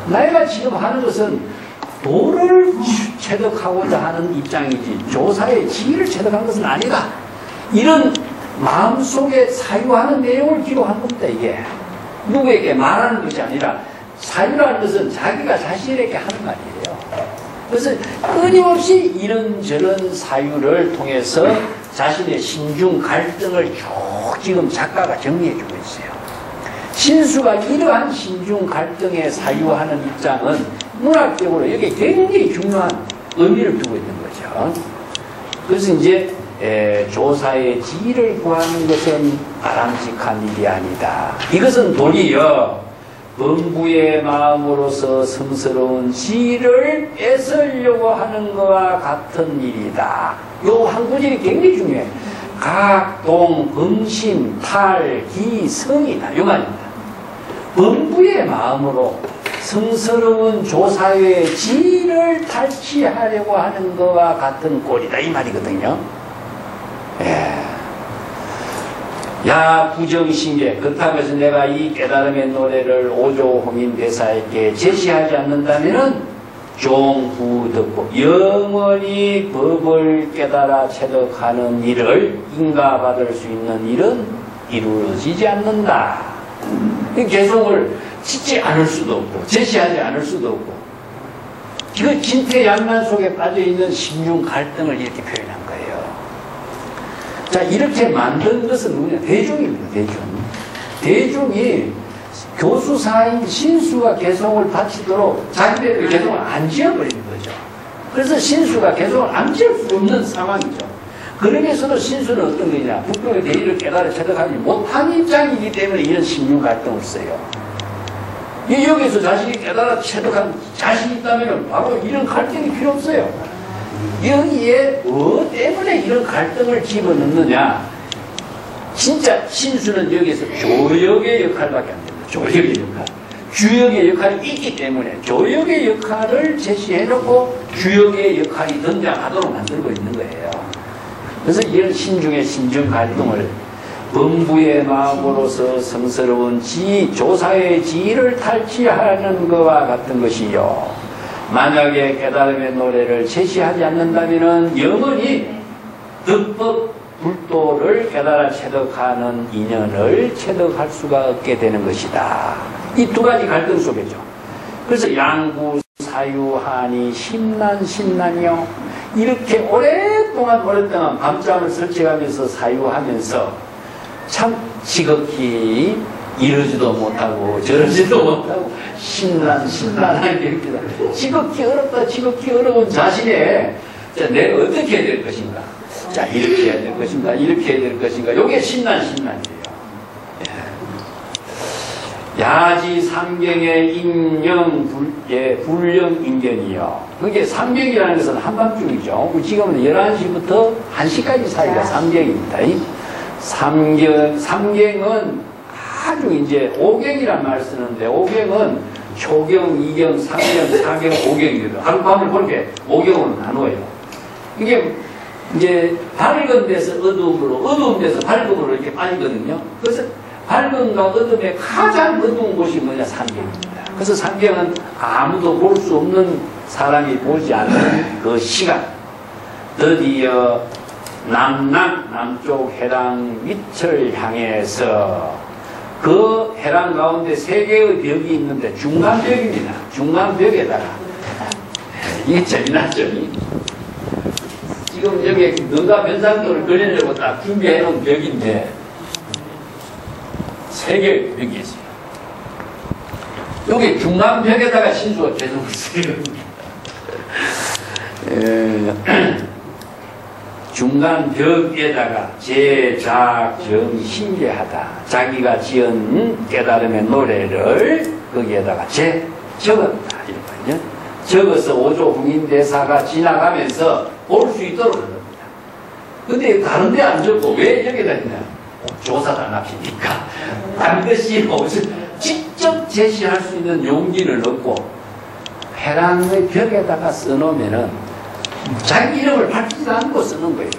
내가 지금 하는 것은 도를 체득하고자 하는 입장이지 조사의 지를 체득하는 것은 아니다. 이런 마음속에 사유하는 내용을 기록한 겁니다. 이게 누구에게 말하는 것이 아니라, 사유라는 것은 자기가 자신에게 하는 말이에요. 그래서 끊임없이 이런저런 사유를 통해서 자신의 신중 갈등을 쭉 지금 작가가 정리해주고 있어요. 신수가 이러한 신중 갈등에 사유하는 입장은 문학적으로 여기에 굉장히 중요한 의미를 두고 있는 거죠. 그래서 이제 조사의 지를 구하는 것은 바람직한 일이 아니다. 이것은 도리어 범부의 마음으로서 성스러운 지를 뺏으려고 하는 것과 같은 일이다. 요 한 구절이 굉장히 중요해요. 각동, 범심, 탈, 기, 성이다. 요 말입니다. 범부의 마음으로 성스러운 조사의 지를 탈취하려고 하는 것과 같은 꼴이다. 이 말이거든요. 야 부정신계 그렇다고 해서 내가 이 깨달음의 노래를 오조홍인 대사에게 제시하지 않는다면은 종부듣고 영원히 법을 깨달아 체득하는 일을 인가받을 수 있는 일은 이루어지지 않는다. 개성을 짓지 않을 수도 없고 제시하지 않을 수도 없고 이거 진퇴양난 속에 빠져있는 심중 갈등을 이렇게 표현한 거예요. 자, 이렇게 만든 것은 누구냐? 대중입니다. 대중이 교수사인 신수가 개성을 바치도록 자기들의 개성을 안 지어버리는 거죠. 그래서 신수가 개성을 안 지을 수 없는 상황이죠. 그러면서도 신수는 어떤 거냐? 북경의 대의를 깨달아 체득하지 못한 입장이기 때문에 이런 심중 갈등을 써요. 여기서 자신이 깨달아 체득한 자신이 있다면 바로 이런 갈등이 필요 없어요. 여기에 뭐 때문에 이런 갈등을 집어넣느냐? 진짜 신수는 여기서 조역의 역할밖에 안 됩니다. 조역의 역할. 주역의 역할이 있기 때문에 조역의 역할을 제시해놓고 주역의 역할이 등장하도록 만들고 있는 거예요. 그래서 이런 신중의 심중 갈등을 범부의 마음으로서 성스러운 지위, 조사의 지위를 탈취하는 것과 같은 것이요. 만약에 깨달음의 노래를 제시하지 않는다면 영원히 득법 불도를 깨달아 체득하는 인연을 체득할 수가 없게 되는 것이다. 이 두 가지 갈등 속이죠. 그래서 양구, 사유하니 심란이요. 이렇게 오랫동안 밤잠을 설치하면서 사유하면서 참 지극히 이러지도 못하고 저러지도 못하고 심란하게 됩니다. 지극히 어렵다 지극히 어려운 자신에 자, 내가 어떻게 해야 될 것인가, 자 이렇게 해야 될 것인가, 이렇게 해야 될 것인가, 요게 심란이에요. 야지 삼경의 인령 불령 인견이요. 그게 삼경이라는 것은 한밤중이죠. 지금은 11시부터 1시까지 사이가 삼경입니다. 삼경은 아주 이제 오경이란 말을 쓰는데, 오경은 초경, 이경, 삼경, 사경, 오경이거든요. 하룻밤을 그렇게 오경으로 나누어요. 이게 이제 밝은 데서 어두움으로, 어두운 데서 밝음으로 이렇게 빠지거든요. 그래서 밝음과 어둠의 가장 어두운 곳이 뭐냐? 삼경입니다. 그래서 삼경은 아무도 볼 수 없는 사람이 보지 않는 그 시간. 드디어 남쪽 해랑 밑을 향해서 그 해랑 가운데 세 개의 벽이 있는데 중간벽입니다. 중간벽에다가 이게 재미나죠. 지금 여기 능가 면상도를 그리려고 딱 준비해놓은 벽인데 세 개의 벽이 있어요. 여기 중간벽에다가 신수가 개성을 써요. 중간벽에다가 제작정신계하다. 자기가 지은 깨달음의 노래를 거기에다가 적었다. 이거든요. 적어서 오조홍인대사가 지나가면서 볼 수 있도록 합니다. 근데 다른 데 안 적고 왜 여기다 했냐? 조사를 안 합시니까. 다른 것이 직접 제시할 수 있는 용기를 얻고 해랑의 벽에다가 써놓으면은 자기 이름을 밝히지도 않고 쓰는 거예요.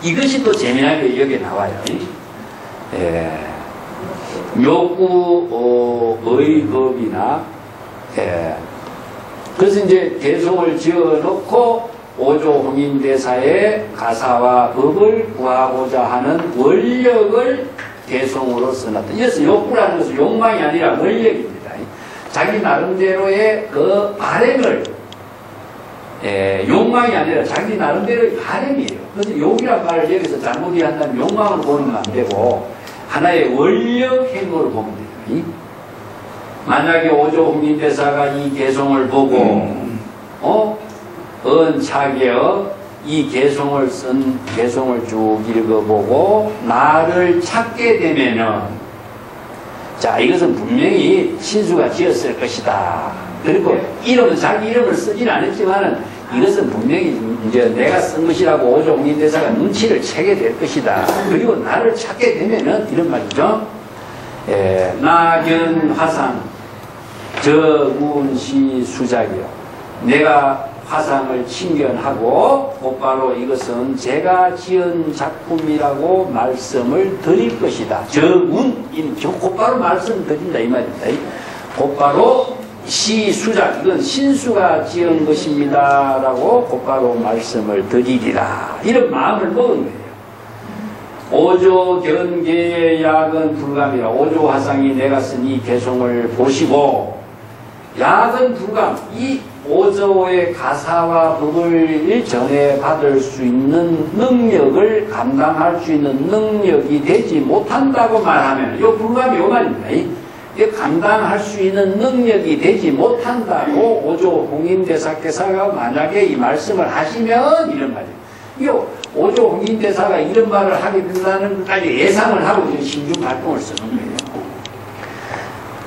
이것이 또 재미나게 여기에 나와요. 묘구의법이나 그래서 이제 개성을 지어놓고 오조홍인대사의 가사와 법을 구하고자 하는 원력을 개성으로 써놨다. 이래서 욕구라는 것은 욕망이 아니라 원력입니다. 자기 나름대로의 그 바램을 욕망이 아니라 자기 나름대로의 바램이에요. 그래서 욕이란 말을 여기서 잘못 이해한다면 욕망으로 보면 안 되고 하나의 원력 행위로 보면 돼요. 만약에 오조홍인대사가 이 개성을 보고 은차게어 이 개성을 쓴 개성을 쭉 읽어보고 나를 찾게 되면은 자 이것은 분명히 신수가 지었을 것이다. 그리고 이름은 자기 이름을 쓰지는 않았지만은 이것은 분명히 이제 내가 쓴 것이라고 오조홍인대사가 눈치를 채게 될 것이다. 그리고 나를 찾게 되면은 이런 말이죠. 낙연 화상 저문시 수작이요. 내가 화상을 친견하고 곧바로 이것은 제가 지은 작품이라고 말씀을 드릴 것이다. 곧바로 말씀드린다 이 말입니다. 곧바로 시수작, 이건 신수가 지은 것입니다 라고 곧바로 말씀을 드리리라. 이런 마음을 먹은 거예요. 오조 견계의 약은 불감이라. 오조 화상이 내가 쓴 이 개송을 보시고 약은 불감, 이 오조의 가사와 법을 전해 받을 수 있는 능력을 감당할 수 있는 능력이 되지 못한다고 말하면, 이 불감이 요 말입니다. 이 감당할 수 있는 능력이 되지 못한다고 오조 홍인대사께서가 만약에 이 말씀을 하시면 이런 말이에요. 이 오조 홍인대사가 이런 말을 하게 된다는 것까지 예상을 하고 신중 발동을 쓰는 거예요.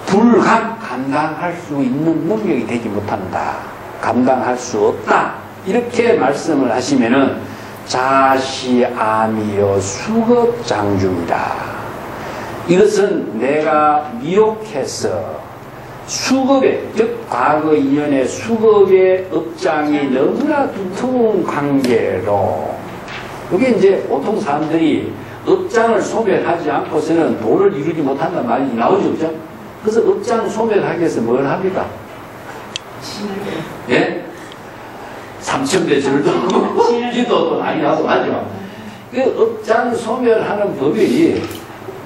불감, 감당할 수 있는 능력이 되지 못한다. 감당할 수 없다. 이렇게 말씀을 하시면은 자시아미여 수급장중이다. 이것은 내가 미혹해서 수급의, 즉 과거 인연의 수급의 업장이 너무나 두터운 관계로, 이게 이제 보통 사람들이 업장을 소멸하지 않고서는 도를 이루지 못한다는 말이 나오죠, 그죠? 그래서 업장 소멸하기 위해서 뭘 합니까? 예? 삼천배 절도 하고 기도도 많이 하고 하죠. 그 업장 소멸하는 법이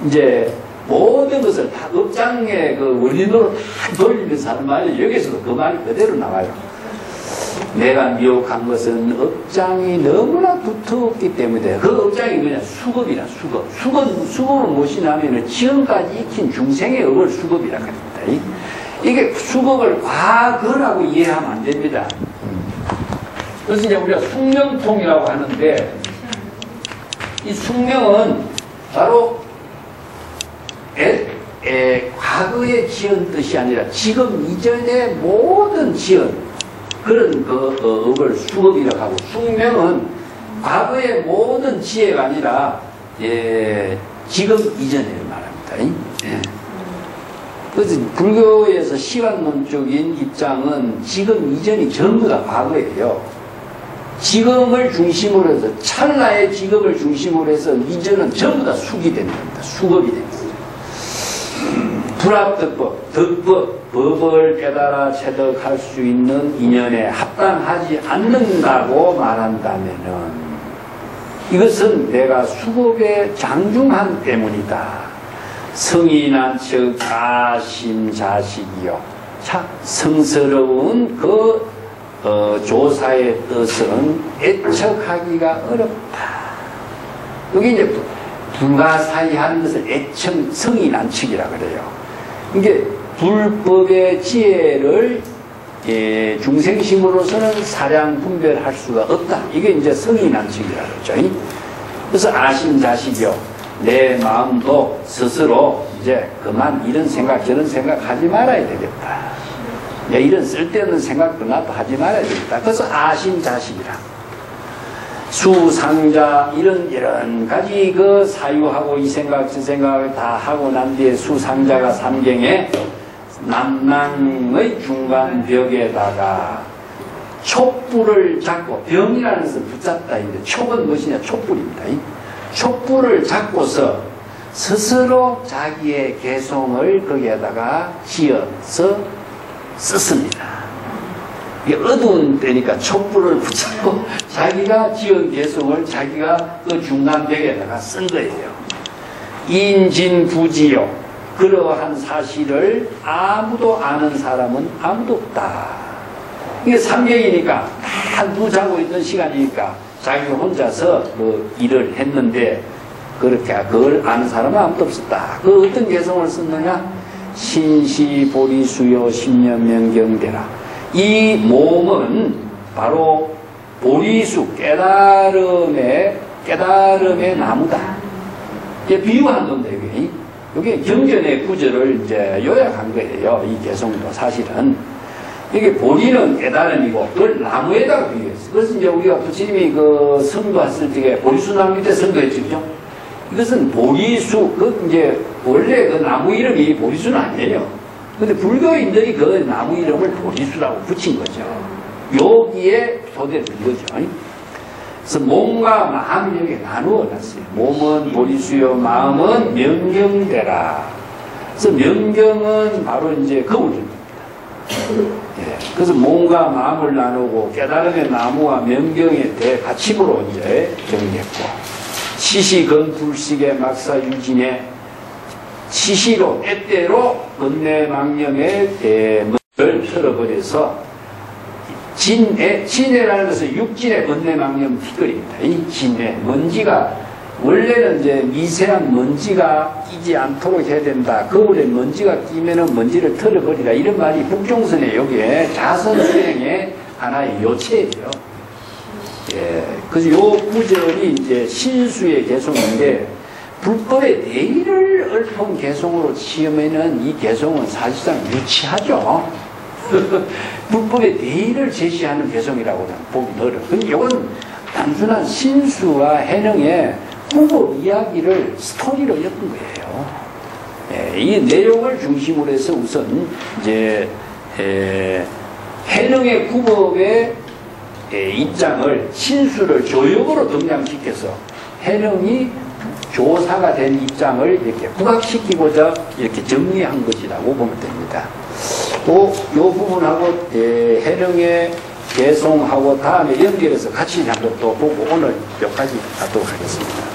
이제 모든 것을 다 업장의 그 원인으로 다 돌리면서 하는 말이, 여기서도 그 말이 그대로 나와요. 내가 미혹한 것은 업장이 너무나 두텁기 때문에, 그 업장이 그냥 수급이라, 수급. 수급은 무엇이냐면 지금까지 익힌 중생의 업을 수급이라 합니다. 이게 수급을 과거라고 이해하면 안 됩니다. 그래서 이제 우리가 숙명통이라고 하는데, 이 숙명은 바로 과거에 지은 뜻이 아니라 지금 이전의 모든 지은 그런 그 업을 수급이라고 하고, 숙명은 과거의 모든 지혜가 아니라 지금 이전을 말합니다. 그래서 불교에서 시간론적인 입장은 지금 이전이 전부 다 과거예요. 지금을 중심으로 해서, 찰나의 지금을 중심으로 해서 이전은 전부 다 숙이 되는 겁니다. 수급이 됩니다. 불합득법, 득법, 법을 깨달아 체득할 수 있는 인연에 합당하지 않는다고 말한다면은 이것은 내가 수급에 장중한 때문이다. 성인한 척 아심자식이요. 자, 성스러운 그 조사의 뜻은 애척하기가 어렵다. 여기 이제 불가사의하는 것을 애청, 성인한척이라 그래요. 이게 불법의 지혜를 중생심으로서는 사량 분별할 수가 없다. 이게 이제 성인한척이라 그러죠. 그래서 아심자식이요. 내 마음도 스스로 이제 그만 이런 생각 저런 생각 하지 말아야 되겠다. 이런 쓸데없는 생각도 나도 하지 말아야 되겠다. 그래서 아심자식이라. 수상자, 이런 가지 그 사유하고 이 생각 저 생각을 다 하고 난 뒤에 수상자가 삼경에 남낭의 중간 벽에다가 촛불을 잡고, 병이라는 것은 붙잡다. 촉은 무엇이냐? 촛불입니다. 촛불을 잡고서 스스로 자기의 개송을 거기에다가 지어서 썼습니다. 이게 어두운 때니까 촛불을 붙잡고 자기가 지은 개송을 자기가 그 중간벽에다가 쓴 거예요. 인진부지요. 그러한 사실을 아무도 아는 사람은 아무도 없다. 이게 삼경이니까 다 누자고 있는 시간이니까 자기 혼자서 그 일을 했는데 그렇게 그걸 아는 사람은 아무도 없었다. 그 어떤 개성을 썼느냐? 신시보리수요 십년명경대라. 이 몸은 바로 보리수, 깨달음의 나무다. 이게 비유한 건데, 이게 경전의 구절을 이제 요약한 거예요. 이 개성도 사실은. 이게 보리는 깨달음이고, 그걸 나무에다가 비유했어요. 그래서 이제 우리가 부처님이 그 성도했을 때 보리수 나무 밑에 성도했죠. 이것은 보리수, 그 이제 원래 그 나무 이름이 보리수는 아니에요. 근데 불교인들이 그 나무 이름을 보리수라고 붙인 거죠. 여기에 소개를 든 거죠. 그래서 몸과 마음을 여기 나누어 놨어요. 몸은 보리수요, 마음은 명경되라. 그래서 명경은 바로 이제 거울입니다. 예, 그래서 몸과 마음을 나누고 깨달음의 나무와 명경의 대가침으로 이제 정리했고, 시시건불식의 막사유진의 시시로 때때로 번뇌망념의 대문을 틀어버려서 진해라는 것은 육진의 번뇌망념 티끌입니다. 이 진해 먼지가 원래는 이제 미세한 먼지가 끼지 않도록 해야 된다. 거울에 먼지가 끼면은 먼지를 털어버리라. 이런 말이 북종선의 여기에 자선수행의 하나의 요체예요. 예. 그래서 요 구절이 이제 신수의 개송인데, 불법의 대의를 얽힌 개송으로 치면은 이 개송은 사실상 유치하죠. 불법의 대의를 제시하는 개송이라고는 보기 어려워요. 근데 이건 단순한 신수와 해능의 후보 이야기를 스토리로 엮은 거예요. 예, 이 내용을 중심으로 해서 우선 이제 해능의 구법의 입장을 신수를 조역으로 등장시켜서 해능이 조사가 된 입장을 이렇게 부각시키고자 이렇게 정리한 것이라고 보면 됩니다. 또 이 부분하고 해능의 개송하고 다음에 연결해서 같이 한번 또 보고 오늘 여기까지 하도록 하겠습니다.